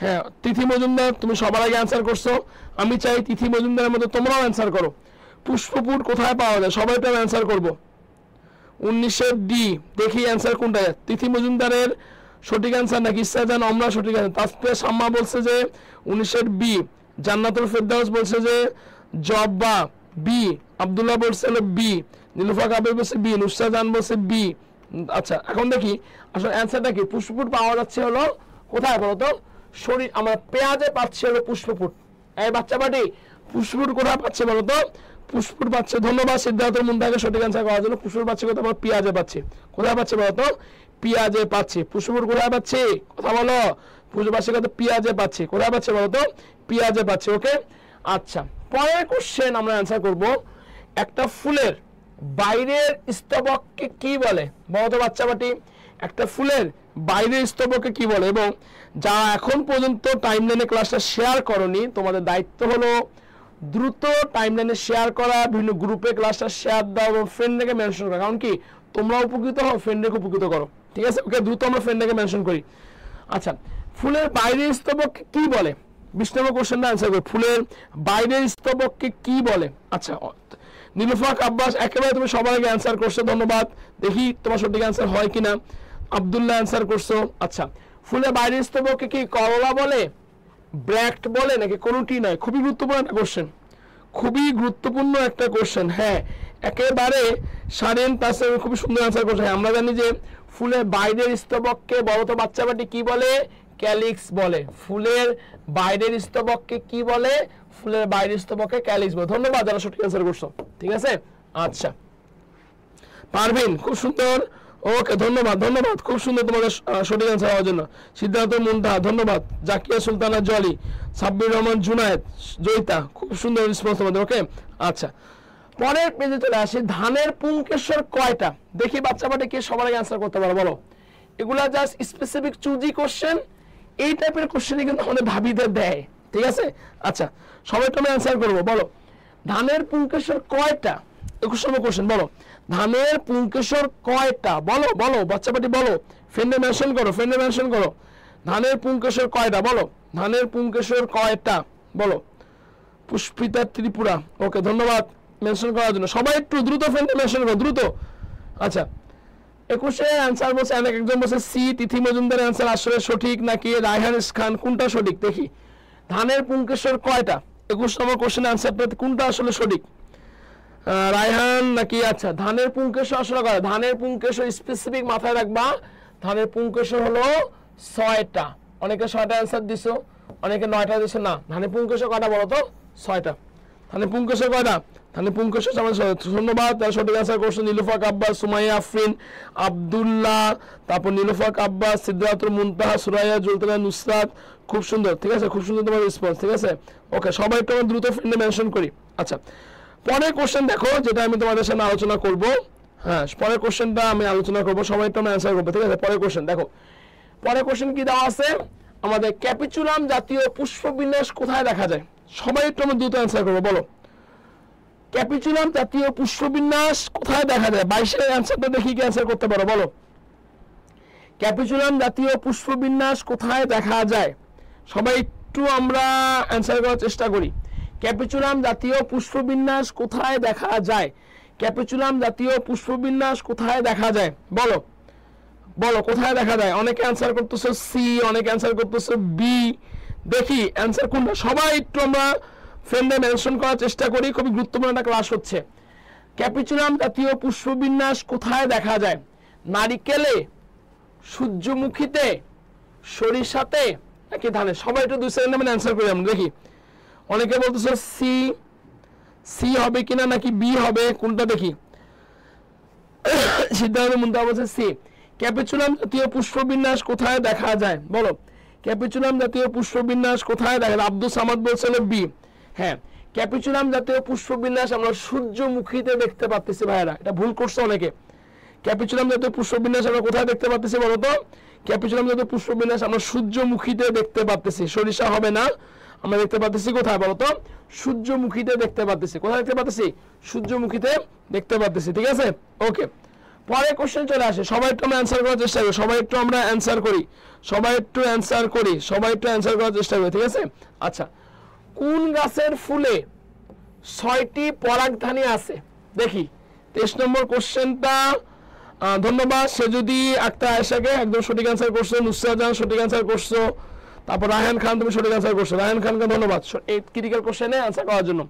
[SPEAKER 1] হ্যাঁ, তিথি মজুমদার তুমি সবার আগে অ্যান্সার করছো, আমি চাই তিথি মজুমদারের মধ্যে তোমরাও অ্যান্সার করো, পুষ্পপুট কোথায় পাওয়া যায়? সবাই তো অ্যান্সার করবো। 19 ডি, দেখি অ্যান্সার কোনটা? তিথি মজুমদারের সঠিক অ্যান্সার নাকি ইসরা জাহান, ওমরা সঠিক অ্যান্সার। তাসফিয়া শাম্মা বলছে যে 19 বি। জান্নাতুল ফেরদাউস বলছে যে জবা বি। আব্দুল্লাহ বলছে বি। নীলুফাক আবির বলছে বি। নুসরাত জাহান বলছে বি। আচ্ছা, এখন দেখি আসলে অ্যান্সারটা কি। পুষ্পপুট পাওয়া যাচ্ছে হলো কোথায় বলো তো? শরীর আমরা পেঁয়াজে পাচ্ছে হলো পুষ্পপুট। এই বাচ্চা বাটি পুষ্পপুট কোথায় পাচ্ছে বলো তো? পুষ্পপুট পাচ্ছে। ধন্যবাদ সিদ্ধাতুল মুনতাহাকে সঠিক অ্যান্সার করার জন্য। পুষ্পপুট পাচ্ছে কোথায়? পেঁয়াজে পাচ্ছে। কোথায় পাচ্ছে বলো তো? পেঁয়াজে পাচ্ছে। পুষ্পপুট কোথায় পাচ্ছে? কথা বলো। পুষ্পপুট পাচ্ছে কোথায়? পেঁয়াজে পাচ্ছে। কোথায় পাচ্ছে বলো তো? পেঁয়াজে পাচ্ছে। ওকে, আচ্ছা, পরের কোশ্চেন আমরা অ্যান্সার করব, একটা ফুলের বাইরের স্তবককে কি বলে বলো তো বাচ্চা বাটি? একটা ফুলের বাইরের স্তবককে কি বলে? এবং যারা এখন পর্যন্ত টাইমলাইনে ক্লাসটা শেয়ার করনি তোমাদের দায়িত্ব হলো দ্রুত টাইমলাইনে শেয়ার করা, বিভিন্ন গ্রুপে ক্লাসটা শেয়ার দাও এবং ফ্রেন্ডকে মেনশন করা। কারণ কি তোমরা উপকৃত হও, ফ্রেন্ডকে উপকৃত করো, ঠিক আছে? ওকে, দ্রুত আমরা ফ্রেন্ডকে মেনশন করি। আচ্ছা, ফুলের বাইরের স্তবককে কি বলে? 20 নম্বর কোশ্চেনটা অ্যান্সার করি। ফুলের বাইরের স্তবককে কি বলে? আচ্ছা, নীলুফা আব্বাস একেবারে তুমি সবার আগে অ্যান্সার করছো, ধন্যবাদ। দেখি তোমার সঠিক অ্যান্সার হয় কিনা। আব্দুল্লাহ অ্যান্সার করছো। আচ্ছা, ফুলের বাইরের স্তবককে কি করলা বলে, ব্র্যাক্ট বলে, নাকি কোনোটি নয়? খুবই গুরুত্বপূর্ণ একটা কোশ্চেন, খুবই গুরুত্বপূর্ণ একটা কোশ্চেন। হ্যাঁ, একেবারে শারীন তাসে খুবই সুন্দর অ্যান্সার করছে। হ্যাঁ, আমরা জানি যে ফুলের বাইরের স্তবককে বলো তো বাচ্চা বাটি কি বলে? ক্যালিক্স বলে। ফুলের বাইরের স্তবককে কি বলে? ফুলের বাইরের স্তবককে ক্যালিক্স বলে। ধন্যবাদ যারা সঠিক অ্যান্সার করছো, ঠিক আছে? আচ্ছা, পারভিন খুব সুন্দর, ওকে, ধন্যবাদ ধন্যবাদ, খুব সুন্দর তোমাদের সঠিক অ্যান্সার হওয়ার জন্য। সিদ্ধার্থ মুন্তাহা ধন্যবাদ। জাকিয়া সুলতানা জলি, সাব্বির রহমান জুনায়েদ, জয়িতা, খুব সুন্দর রেসপন্স তোমাদের। ওকে, আচ্ছা, পরের পেজে চলে আসি। ধানের পুংকেশ্বর কয়টা? দেখি বাচ্চা বাটে কে সবার আগে অ্যান্সার করতে পারো, বলো। এগুলা জাস্ট স্পেসিফিক চুজি কোশ্চেন, এই টাইপের কোশ্চেনই কিন্তু আমাদের ভাবিদের দেয়, ঠিক আছে? আচ্ছা, সবাই তুমি অ্যান্সার করবো, বলো ধানের পুংকেশ্বর কয়টা? 21 নম্বর কোশ্চেন, বলো ধানের পুংকেশ্বর কয়টা? বলো বলো বাচ্চা বাটি বলো, ফ্রেন্ডে মেনশন করো, ফ্রেন্ডে মেনশন করো। ধানের পুংকেশ্বর কয়টা? বলো ধানের পুংকেশ্বর কয়টা? বলো। পুষ্পিতা ত্রিপুরা, ওকে, ধন্যবাদ মেনশন করার জন্য। সবাই একটু দ্রুত ফ্রেন্ডে মেনশন করো, দ্রুত। আচ্ছা, 21 অ্যান্সার বলছে, একজন বলছে সি, তিথি মজুমদার অ্যান্সার আসলে সঠিক নাকি রায়হান খান, কোনটা সঠিক? দেখি ধানের পুংকেশ্বর কয়টা? 21 নম্বর কোশ্চেন অ্যান্সারটা কোনটা আসলে সঠিক? রায়হান নাকি? আচ্ছা, ধানের পুংকেশ্বর আসলে কয়টা? ধানের পুংকেশ্বর স্পেসিফিক মাথায় রাখবা, ধানের পুংকেশ্বর হলো 6টা। অনেকে 6টা অ্যান্সার দিছো, অনেকে 9টা দিছো। না, ধানের পুংকেশ্বর কয়টা বলো তো? 6টা। ধানের পুংকেশ্বর কয়টা? ধানের পুংকেশ্বর ধন্যবাদ তার সঠিক অ্যান্সার করছো। নীলুফা আব্বাস, সুমাইয়া আফরিন, আব্দুল্লাহ, তারপর নীলুফা আব্বাস, সিদ্ধার্থ মুনতাহা, সুরাইয়া, জুলতানা, নুসরাত, খুব সুন্দর, ঠিক আছে? খুব সুন্দর তোমার রেসপন্স, ঠিক আছে? ওকে, সবাই একটু দ্রুত ফ্রেন্ডে মেনশন করি। আচ্ছা, পরের কোশ্চেন দেখো, যেটা আমি তোমাদের সামনে আলোচনা করব। হ্যাঁ, পরের কোশ্চেনটা আমি আলোচনা করব, সবাই একটু অ্যান্সার করবো, ঠিক আছে? পরের কোশ্চেন দেখো, পরের কোশ্চেন কি দেওয়া আছে আমাদের? ক্যাপিচুলাম জাতীয় পুষ্পবিন্যাস কোথায় দেখা যায়? সবাই একটু আমি দ্রুত অ্যান্সার করবো, বলো ক্যাপিচুলাম জাতীয় পুষ্পবিন্যাস কোথায় দেখা যায়? 22-এর অ্যান্সারটা দেখি কি অ্যান্সার করতে পারো, বলো ক্যাপিচুলাম জাতীয় পুষ্পবিন্যাস কোথায় দেখা যায়? সবাই একটু আমরা অ্যান্সার করার চেষ্টা করি। ক্যাপিচুলাম জাতীয় পুষ্পবিন্যাস কোথায় দেখা যায়? ক্যাপিচুলাম জাতীয় পুষ্পবিন্যাস কোথায় দেখা যায়? বলো বলো কোথায় দেখা যায়? অনেকে অ্যান্সার করতেছো সি, অনেকে অ্যান্সার করতেছো বি। দেখি অ্যান্সার কোনটা, সবাই একটু আমরা ফ্রেন্ডে মেনশন করার চেষ্টা করি, খুবই গুরুত্বপূর্ণ একটা ক্লাস হচ্ছে। ক্যাপিচুলাম জাতীয় পুষ্পবিন্যাস কোথায় দেখা যায়? নারিকেলে, সূর্যমুখীতে, সরিষাতে, নাকি ধানে? সবাই একটু 2 সেকেন্ড মানে অ্যান্সার করি আমরা, দেখি। অনেকে বলতেছে সি, সি হবে কিনা নাকি বি হবে, কোনটা দেখি। সিদ্ধার্থ মুন্তাহা বলছে সি। ক্যাপিচুলাম জাতীয় পুষ্পবিন্যাস কোথায় দেখা যায়? বলো ক্যাপিচুলাম জাতীয় পুষ্পবিন্যাস কোথায় দেখা যায়? আব্দুল সামাদ বলছিল বি। হ্যাঁ, ক্যাপিচুলাম জাতীয় পুষ্পবিন্যাস আমরা সূর্যমুখীতে দেখতে পাচ্ছি ভাইরা, এটা ভুল করছে অনেকে। ক্যাপিচুলাম জাতীয় পুষ্পবিন্যাস আমরা কোথায় দেখতে পাচ্ছি বলো তো? ক্যাপিচুলাম জাতীয় পুষ্পবিন্যাস আমরা সূর্যমুখীতে দেখতে পাচ্ছি, সরিষা হবে না। আমরা দেখতে পাচ্ছি কোথায় বলো তো? সূর্যমুখীতে দেখতে পাচ্ছি। কোথায় দেখতে পাচ্ছি? সূর্যমুখীতে দেখতে পাচ্ছি, ঠিক আছে? ওকে, পরে কোশ্চেন চলে আসে। সবাই একটু আমরা অ্যান্সার করার চেষ্টা করি, সবাই একটু আমরা অ্যান্সার করি, সবাই একটু অ্যান্সার করি, সবাই একটু অ্যান্সার করার চেষ্টা করি, ঠিক আছে? আচ্ছা, কোন গাছের ফুলে 6টি পরাগধানী আছে? দেখি 23 নম্বর কোশ্চেনটা। ধন্যবাদ সেজুদি আক্তার আয়েশাকে, একদম সঠিক অ্যান্সার করছো। নুসরাত জাহান সঠিক অ্যান্সার করছো। তারপর রায়হান খান, তুমি সঠিক অ্যান্সার করছো। রায়হান খানকে ধন্যবাদ এই ক্রিটিক্যাল কোশ্চেনে অ্যান্সার করার জন্য।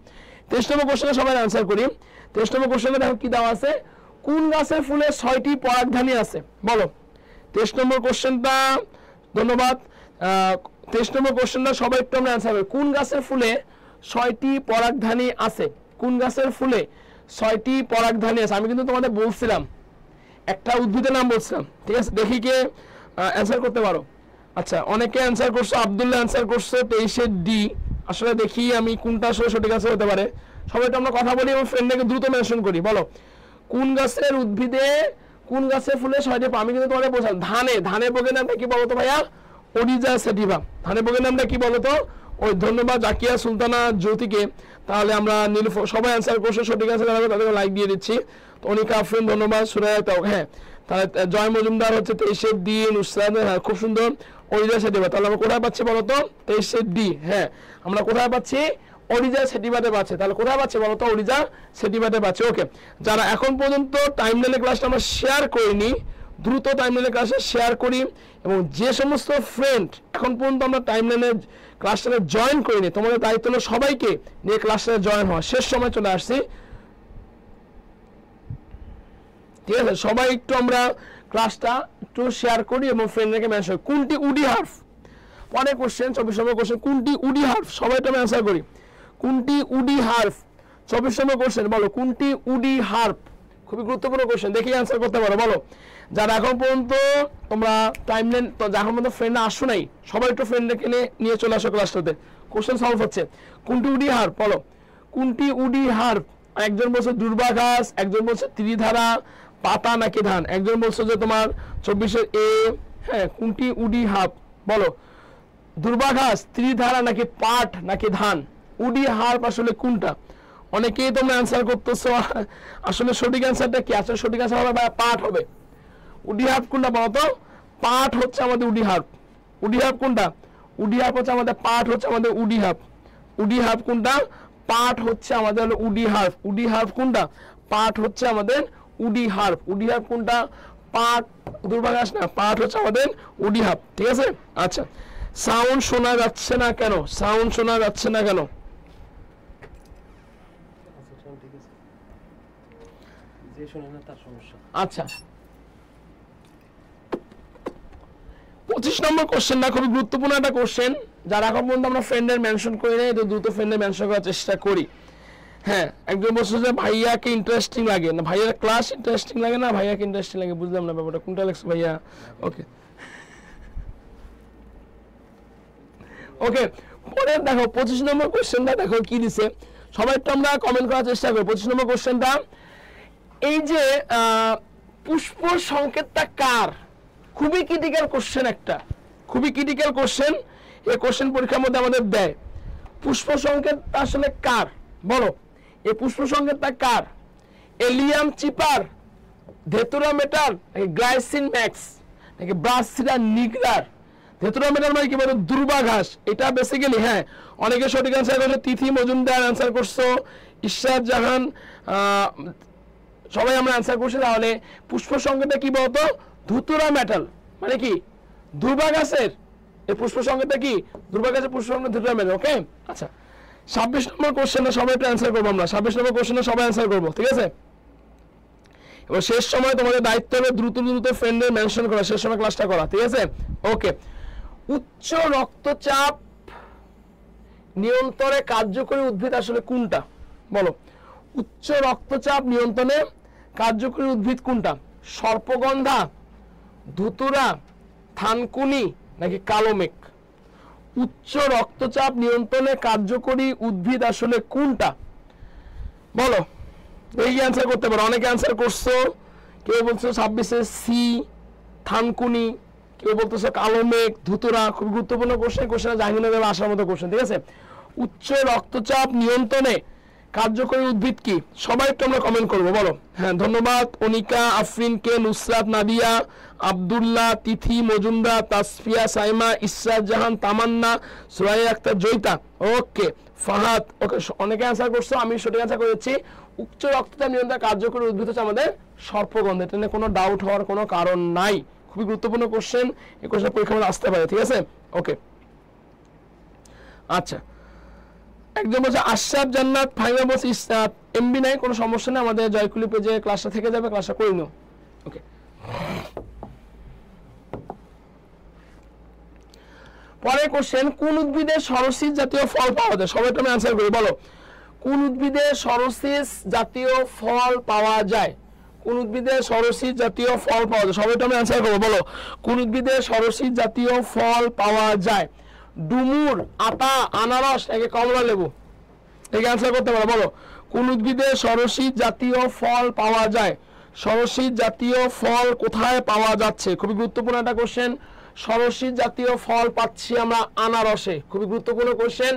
[SPEAKER 1] 23 নম্বর কোশ্চেনে সবাই অ্যান্সার করি। 23 নম্বর কোশ্চেনে দেখো কি দেওয়া আছে? কোন গাছের ফুলে 6টি পরাগধানী আছে? বলো 23 নম্বর কোশ্চেনটা। ধন্যবাদ। 23 নম্বর কোশ্চেনটা সবাই একটু আমরা অ্যান্সার করি। কোন গাছের ফুলে 6টি পরাগধানী আছে? কোন গাছের ফুলে 6টি পরাগধানী আছে? আমি কিন্তু তোমাদের বলছিলাম, একটা উদ্ভিদের নাম বলছিলাম, ঠিক আছে? দেখি কে অ্যান্সার করতে পারো। আচ্ছা, অনেকে অ্যান্সার করছো। আব্দুল্লাহ অ্যান্সার করছো 23-এর ডি। আসলে দেখি আমি কোনটা আসলে সঠিক অ্যান্সার হতে পারে। সবাই তো আমরা কথা বলি এবং ফ্রেন্ডকে দ্রুত মেনশন করি। বলো কোন গাছের উদ্ভিদে, কোন গাছের ফুলে 6টি? আমি কিন্তু তোমাদের বলছিলাম ধানে। ধানের বগের নামটা কি বলতো ভাইয়া? ওরিজা সেটিভা। ধানের বগের নামটা কি বলতো? ওই ধন্যবাদ জাকিয়া সুলতানা জ্যোতিকে। তাহলে আমরা সবাই অ্যান্সার করছে, সঠিক অ্যান্সার যারা তাদেরকে লাইক দিয়ে দিচ্ছি। তো অনিকা আফরিন ধন্যবাদ, সুরায়া তাও, হ্যাঁ তাহলে জয় মজুমদার হচ্ছে 23 ডি, নুসরাত, হ্যাঁ খুব সুন্দর, অরিজা সেটিবা। তাহলে আমরা কোথায় পাচ্ছি বলতো 23 ডি, হ্যাঁ আমরা কোথায় পাচ্ছি অরিজা সেটিবাতে পাচ্ছে। তাহলে কোথায় পাচ্ছে বলতো অরিজা সেটিবাতে পাচ্ছে। ওকে, যারা এখন পর্যন্ত টাইমলাইনে ক্লাসটা আমরা শেয়ার করিনি দ্রুত টাইমলাইনে ক্লাসে শেয়ার করি, এবং যে সমস্ত ফ্রেন্ড এখন পর্যন্ত আমরা টাইমলাইনে ক্লাসটা জয়েন করিনি তোমাদের দায়িত্ব হলো সবাইকে নিয়ে ক্লাসটা জয়েন হওয়া। শেষ সময় চলে আসছি, ঠিক আছে? সবাই একটু আমরা ক্লাসটা একটু শেয়ার করি এবং ফ্রেন্ডদেরকে মেনশন করি। কোনটি উডি হার্ফ? পরে কোশ্চেন 24 নম্বর কোশ্চেন, কোনটি উডি হার্ফ? সবাই এটা অ্যান্সার করি। কোনটি উডি হার্ফ? 24 নম্বর কোশ্চেন, বলো কোনটি উডি হার্ফ? খুবই গুরুত্বপূর্ণ কোশ্চেন, দেখি অ্যান্সার করতে পারো। বলো যারা এখন পর্যন্ত তোমরা টাইমলাইন তো এখন পর্যন্ত ফ্রেন্ড আসো নাই, সবাই একটু ফ্রেন্ডকে নিয়ে চলে আসো ক্লাসটাতে। কোশ্চেন সলভ হচ্ছে। কোনটি উডি হার্ফ? বলো কোনটি উডি হার্ফ? একজন বলছে দুর্বা ঘাস, একজন বলছে ত্রিধারা, পাতা নাকি ধান, একজন বলছে যে তোমার 24 এ। হ্যাঁ কোনটি উডি হার্ফ? বলো দুর্বা ঘাস, ত্রিধারা নাকি পাট নাকি ধান? উডি হার্ফ আসলে কোনটা? অনেকেই তোমরা অ্যান্সার করতেছো, আসলে সঠিক অ্যান্সারটা কি? আসলে সঠিক অ্যান্সার হবে পাট হবে। উডি হার্ফ কোনটা বলো তো? পাট হচ্ছে আমাদের উডি হার্ফ। উডি হার্ফ কোনটা? উডি হার্ফ হচ্ছে আমাদের পাট, হচ্ছে আমাদের উডি হার্ফ। উডি হার্ফ কোনটা? পাট হচ্ছে আমাদের হলো উডি হার্ফ। উডি হার্ফ কোনটা? পাট হচ্ছে আমাদের উডি হার্ফ। উডি হার্ফ কোনটা? পাট, দুর্ভাগাস না, পাট হচ্ছে আমাদের উডি হার্ফ, ঠিক আছে? আচ্ছা, সাউন্ড শোনা যাচ্ছে না কেন? সাউন্ড শোনা যাচ্ছে না কেন? আচ্ছা 25 নম্বর কোশ্চেনটা খুবই গুরুত্বপূর্ণ একটা কোশ্চেন, যারা এখন পর্যন্ত আমরা ফ্রেন্ডের মেনশন করি নাই, তো দ্রুত ফ্রেন্ডের মেনশন করার চেষ্টা করি। হ্যাঁ একজন বলছে যে ভাইয়াকে ইন্টারেস্টিং লাগে না, ভাইয়ার ক্লাস ইন্টারেস্টিং লাগে না, ভাইয়াকে ইন্টারেস্টিং লাগে, বুঝলাম না ব্যাপারটা কোনটা লাগছে ভাইয়া। ওকে ওকে, পরে দেখো 25 নম্বর কোশ্চেনটা দেখো কি দিছে, সবাই একটু আমরা কমেন্ট করার চেষ্টা করি। 25 নম্বর কোশ্চেনটা, এই যে পুষ্প সংকেতটা কার? খুবই ক্রিটিক্যাল কোশ্চেন, একটা খুবই ক্রিটিক্যাল কোশ্চেন। এই কোশ্চেন পরীক্ষার মধ্যে আমাদের দেয়। পুষ্প সংকেতটা আসলে কার? বলো এই পুষ্প সংকেতটা কার? এলিয়াম চিপার, ধেতুরা মেটার, নাকি গ্লাইসিন ম্যাক্স, নাকি ব্রাসিলা নিগ্রার? ধেতুরা মেটার মানে কি বলো? দুর্বা ঘাস। এটা বেসিক্যালি হ্যাঁ অনেকে সঠিক অ্যান্সার করছো, তিথি মজুমদার অ্যান্সার করছো, ইশরাত জাহান, সবাই আমরা অ্যান্সার করছি। তাহলে পুষ্প সংকেতটা কি বলতো? ধুতুরা মেটাল, মানে কি দুর্বা গাছের এই পুষ্প সংকেতটা কি? দুর্বা গাছের পুষ্প সংকেত ধুতুরা মেটাল। ওকে আচ্ছা, 26 নম্বর কোশ্চেনে সবাই একটু অ্যান্সার করবো আমরা। 26 নম্বর কোশ্চেনে সবাই অ্যান্সার করবো, ঠিক আছে? এবার শেষ সময় তোমাদের দায়িত্ব হবে দ্রুত দ্রুত ফ্রেন্ডের মেনশন করা, শেষ সময় ক্লাসটা করা, ঠিক আছে? ওকে, উচ্চ রক্তচাপ নিয়ন্ত্রণে কার্যকরী উদ্ভিদ আসলে কোনটা? বলো উচ্চ রক্তচাপ নিয়ন্ত্রণে কার্যকরী উদ্ভিদ কোনটা? সর্পগন্ধা, ধুতুরা, থানকুনি, নাকি কালো মেঘ? উচ্চ রক্তচাপ নিয়ন্ত্রণে কার্যকরী উদ্ভিদ আসলে কোনটা? বলো, এই অ্যান্সার করতে পারো। অনেকে অ্যান্সার করছো, কেউ বলছো 26 সি থানকুনি, কেউ বলতেছো কালো মেঘ, ধুতুরা। খুব গুরুত্বপূর্ণ কোশ্চেন, কোশ্চেন জাহিনুল আসার মতো কোশ্চেন, ঠিক আছে? উচ্চ রক্তচাপ নিয়ন্ত্রণে কার্যকরী উদ্ভিদ কি? সবাই একটু আমরা কমেন্ট করবো, বলো। হ্যাঁ ধন্যবাদ অনিকা আফরিনকে, নুসরাত, নাদিয়া, আব্দুল্লাহ, তিথি মজুমদার, তাসফিয়া, সাইমা, ইশরাত জাহান, তামান্না, সুরাইয়া আক্তার, জয়িতা। ওকে ফাহাদ, ওকে অনেকে অ্যান্সার করছো, আমি সঠিক অ্যান্সার করেছি। উচ্চ রক্তচাপ নিয়ন্ত্রণে কার্যকরী উদ্ভিদ হচ্ছে আমাদের সর্পগন্ধ, এটা নিয়ে কোনো ডাউট হওয়ার কোনো কারণ নাই। খুবই গুরুত্বপূর্ণ কোশ্চেন, এই কোশ্চেন পরীক্ষা মধ্যে আসতে পারে, ঠিক আছে? ওকে আচ্ছা, একজন বলছে আশরাফ জান্নাত, ফাইমা বলছে ইসরাত, এমবি নাই, কোনো সমস্যা নেই, আমাদের জয়কুলি পেজে ক্লাসটা থেকে যাবে, ক্লাসটা করে নিও। ওকে, পরে কোশ্চেন, কোন উদ্ভিদে সরসিস জাতীয় ফল পাওয়া যায়? সবাই তুমি অ্যান্সার করি, বলো কোন উদ্ভিদে সরসিস জাতীয় ফল পাওয়া যায়? কোন উদ্ভিদে সরসিস জাতীয় ফল পাওয়া যায়? সবাই তুমি অ্যান্সার করবো, বলো কোন উদ্ভিদে সরসিস জাতীয় ফল পাওয়া যায়? ডুমুর, আতা, আনারস, নাকি কমলা লেবু? এই অ্যান্সার করতে পারো, বলো কোন উদ্ভিদে সরসিস জাতীয় ফল পাওয়া যায়? সরসিস জাতীয় ফল কোথায় পাওয়া যাচ্ছে? খুবই গুরুত্বপূর্ণ একটা কোশ্চেন। ষড়শী জাতীয় ফল পাচ্ছি আমরা আনারসে। খুবই গুরুত্বপূর্ণ কোশ্চেন।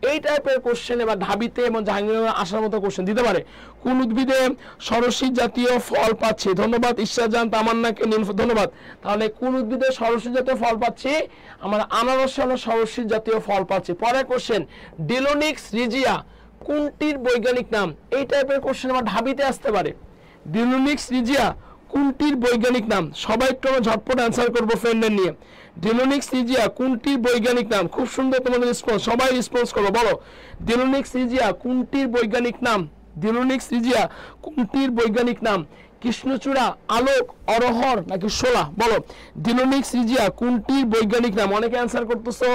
[SPEAKER 1] এই টাইপের কোশ্চেন এবার ঢাবিতে এবং জাহাঙ্গীরনগরে আসার মতো কোশ্চেন দিতে পারে। কোন উদ্ভিদে ষড়শী জাতীয় ফল পাচ্ছি? ধন্যবাদ ইশরাজান তামান্নাকে, ধন্যবাদ। তাহলে কোন উদ্ভিদে ষড়শী জাতীয় ফল পাচ্ছি? আমরা আনারসে হলো ষড়শী জাতীয় ফল পাচ্ছি। পরের কোশ্চেন, ডিলোনিক্স রিজিয়া কোনটির বৈজ্ঞানিক নাম? এই টাইপের কোশ্চেন আমার ঢাবিতে আসতে পারে। ডিলোনিক্স রিজিয়া কোনটির বৈজ্ঞানিক নাম? সবাই একটু আমরা ঝটপট অ্যান্সার করবো ফ্রেন্ডের নিয়ে। ডিলোনিক্স রিজিয়া কোনটির বৈজ্ঞানিক নাম? খুব সুন্দর তোমাদের রেসপন্স, সবাই রেসপন্স করো, বলো ডিলোনিক্স রিজিয়া কোনটির বৈজ্ঞানিক নাম? ডিলোনিক্স রিজিয়া কোনটির বৈজ্ঞানিক নাম? কৃষ্ণচূড়া, আলোক, অরহর নাকি শোলা? বলো ডিলোনিক্স রিজিয়া কোনটির বৈজ্ঞানিক নাম? অনেকে অ্যান্সার করতেছো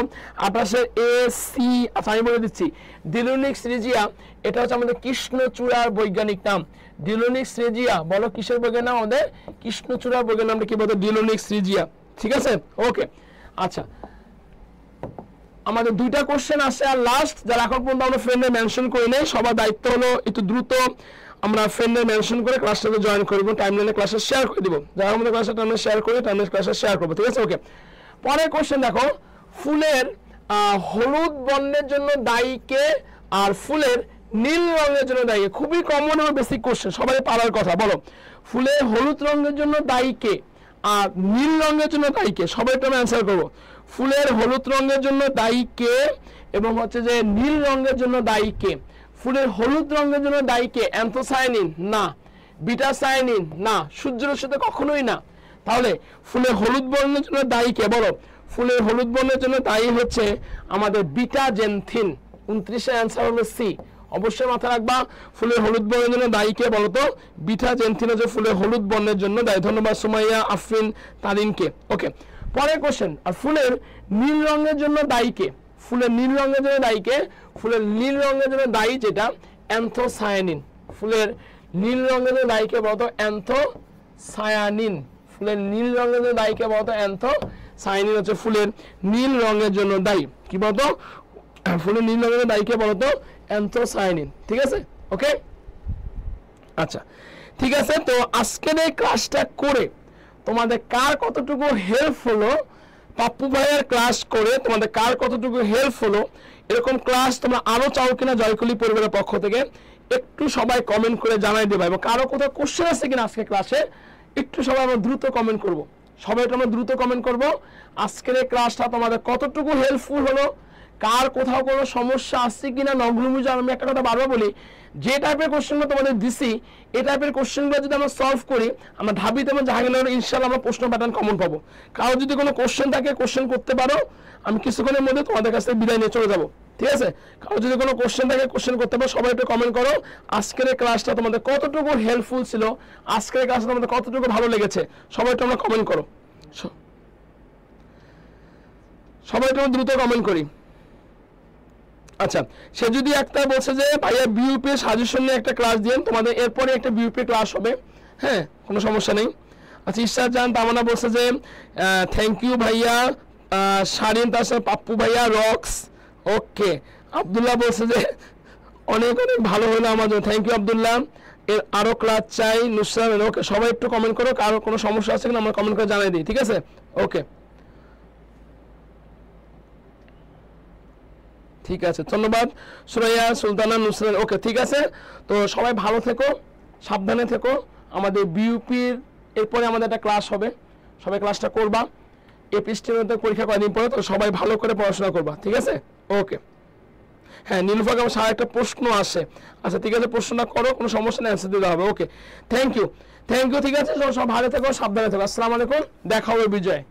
[SPEAKER 1] 28-এর এ সি। আচ্ছা আমি বলে দিচ্ছি, ডিলোনিক্স রিজিয়া এটা হচ্ছে আমাদের কৃষ্ণচূড়ার বৈজ্ঞানিক নাম। ডিলোনিক্স রিজিয়া বলো কিসের বৈজ্ঞানিক নাম? আমাদের কৃষ্ণচূড়ার বৈজ্ঞানিক নামটা কি বলতো? ডিলোনিক্স রিজিয়া। ঠিক আছে, ওকে। আচ্ছা আমাদের দুইটা কোশ্চেন আছে আর লাস্ট, যারা এখন পর্যন্ত আমরা ফ্রেন্ডে মেনশন করি নাই, সবার দায়িত্ব হলো একটু দ্রুত আমরা ফ্রেন্ডে মেনশন করে ক্লাসটাতে জয়েন করবো, টাইমলাইনে ক্লাসে শেয়ার করে দিব। যারা আমাদের ক্লাসে টাইমলাইনে শেয়ার করে টাইমলাইনে ক্লাসে শেয়ার করবো। ঠিক আছে, ওকে। পরের কোশ্চেন দেখো, ফুলের হলুদ বর্ণের জন্য দায়ী কে আর ফুলের নীল রঙের জন্য দায়ী কে? খুবই কমন এবং বেসিক কোশ্চেন, সবাই পারার কথা। বলো ফুলের হলুদ রঙের জন্য দায়ী কে আর নীল রঙের জন্য দায়ী কে? সবাই একটু অ্যান্সার করবো। ফুলের হলুদ রঙের জন্য দায়ী কে এবং হচ্ছে যে নীল রঙের জন্য দায়ী কে? ফুলের হলুদ রঙের জন্য দায়ী কে? অ্যান্থোসায়ানিন না, বিটাসায়ানিন না, সূর্যরশ্মিতে কখনোই না। তাহলে ফুলের হলুদ বর্ণের জন্য দায়ী কে? বলো ফুলের হলুদ বর্ণের জন্য দায়ী হচ্ছে আমাদের বিটাজেনথিন। 29-এর অ্যান্সার হলো সি। অবশ্যই মাথায় রাখবা, ফুলের হলুদ বর্ণের জন্য দায়ী কে বলতো? বিটাজেনথিন হচ্ছে ফুলের হলুদ বর্ণের জন্য দায়ী। ধন্যবাদ সুমাইয়া আফরিন তারিনকে, ওকে। পরের কোশ্চেন, আর ফুলের নীল রঙের জন্য দায়ী কে? ফুলের নীল রঙের জন্য দায়ী কে? ফুলের নীল রঙের জন্য দায়ী যেটা অ্যান্থোসায়ানিন। ফুলের নীল রঙের জন্য দায়ী কে বলতো? অ্যান্থোসায়ানিন। ফুলের নীল রঙের জন্য দায়ী কে বলতো? অ্যান্থোসায়ানিন হচ্ছে ফুলের নীল রঙের জন্য দায়ী। কি বলতো? ফুলের নীল রঙের জন্য দায়ী কে বলতো? অ্যান্থোসায়ানিন। ঠিক আছে, ওকে। আচ্ছা ঠিক আছে, তো আজকের এই ক্লাসটা করে তোমাদের কার কতটুকু হেল্প হলো, পাপ্পু ভাইয়ের ক্লাস করে তোমাদের কার কতটুকু হেল্প হলো, এরকম ক্লাস তোমরা আরো চাও কিনা জয়কুলি পরিবারের পক্ষ থেকে একটু সবাই কমেন্ট করে জানাই দেবা। এবং কারো কোথাও কোশ্চেন আছে কিনা আজকে ক্লাসে একটু সবাই আমরা দ্রুত কমেন্ট করব। সবাই আমরা দ্রুত কমেন্ট করব আজকের এই ক্লাসটা তোমাদের কতটুকু হেল্পফুল হলো, কার কোথাও কোনো সমস্যা আসছে কিনা। নগলুমুজা আমি একটা কথা বারবার বলি, যে টাইপের কোশ্চেনগুলো তোমাদের দিছি এই টাইপের কোশ্চেনগুলো যদি আমরা সলভ করি, আমরা ঢাবিতে এবং জাহাঙ্গীরনগরে ইনশাআল্লাহ আমরা প্রশ্ন প্যাটার্ন কমন পাবো। কারো যদি কোনো কোশ্চেন থাকে কোশ্চেন করতে পারো, আমি কিছুক্ষণের মধ্যে তোমাদের কাছ থেকে বিদায় নিয়ে চলে যাবো। ঠিক আছে, কারো যদি কোনো কোশ্চেন থাকে কোশ্চেন করতে পারো, সবাই একটু কমেন্ট করো আজকের এই ক্লাসটা তোমাদের কতটুকু হেল্পফুল ছিল, আজকের এই ক্লাসটা তোমাদের কতটুকু ভালো লেগেছে, সবাই একটু আমরা কমেন্ট করো। সবাই একটু দ্রুত কমেন্ট করি। আচ্ছা, সে যদি একটা বলছে যে ভাইয়া বিউপি সাজেশন নিয়ে একটা ক্লাস দিন, তোমাদের এরপরে একটা বিউপি ক্লাস হবে, হ্যাঁ কোনো সমস্যা নেই। আচ্ছা ইশরাত জান তামান্না বলছে যে থ্যাংক ইউ ভাইয়া, শারিন, তার সাথে পাপ্পু ভাইয়া, রক্স, ওকে। আব্দুল্লাহ বলছে যে অনেক অনেক ভালো হলো আমার জন্য, থ্যাংক ইউ আব্দুল্লাহ। এর আরো ক্লাস চাই নুসরাত, ওকে। সবাই একটু কমেন্ট করো কারো কোনো সমস্যা আছে কিনা আমরা কমেন্ট করে জানাই দিই, ঠিক আছে, ওকে ঠিক আছে। ধন্যবাদ সুরাইয়া সুলতানা নুসরাত, ওকে ঠিক আছে। তো সবাই ভালো থেকো, সাবধানে থেকো। আমাদের বিউপির এরপরে আমাদের একটা ক্লাস হবে, সবাই ক্লাসটা করবা। এপিএসটির মধ্যে পরীক্ষা কয়েকদিন পরে, তো সবাই ভালো করে পড়াশোনা করবা, ঠিক আছে, ওকে। হ্যাঁ নীলুফাকে আমার সারা একটা প্রশ্ন আসে, আচ্ছা ঠিক আছে প্রশ্নটা করো, কোনো সমস্যা নেই, অ্যান্সার দিতে হবে, ওকে থ্যাংক ইউ, ঠিক আছে। সব ভালো থেকো, সাবধানে থেকো, আসসালামু আলাইকুম, দেখা হবে বিজয়।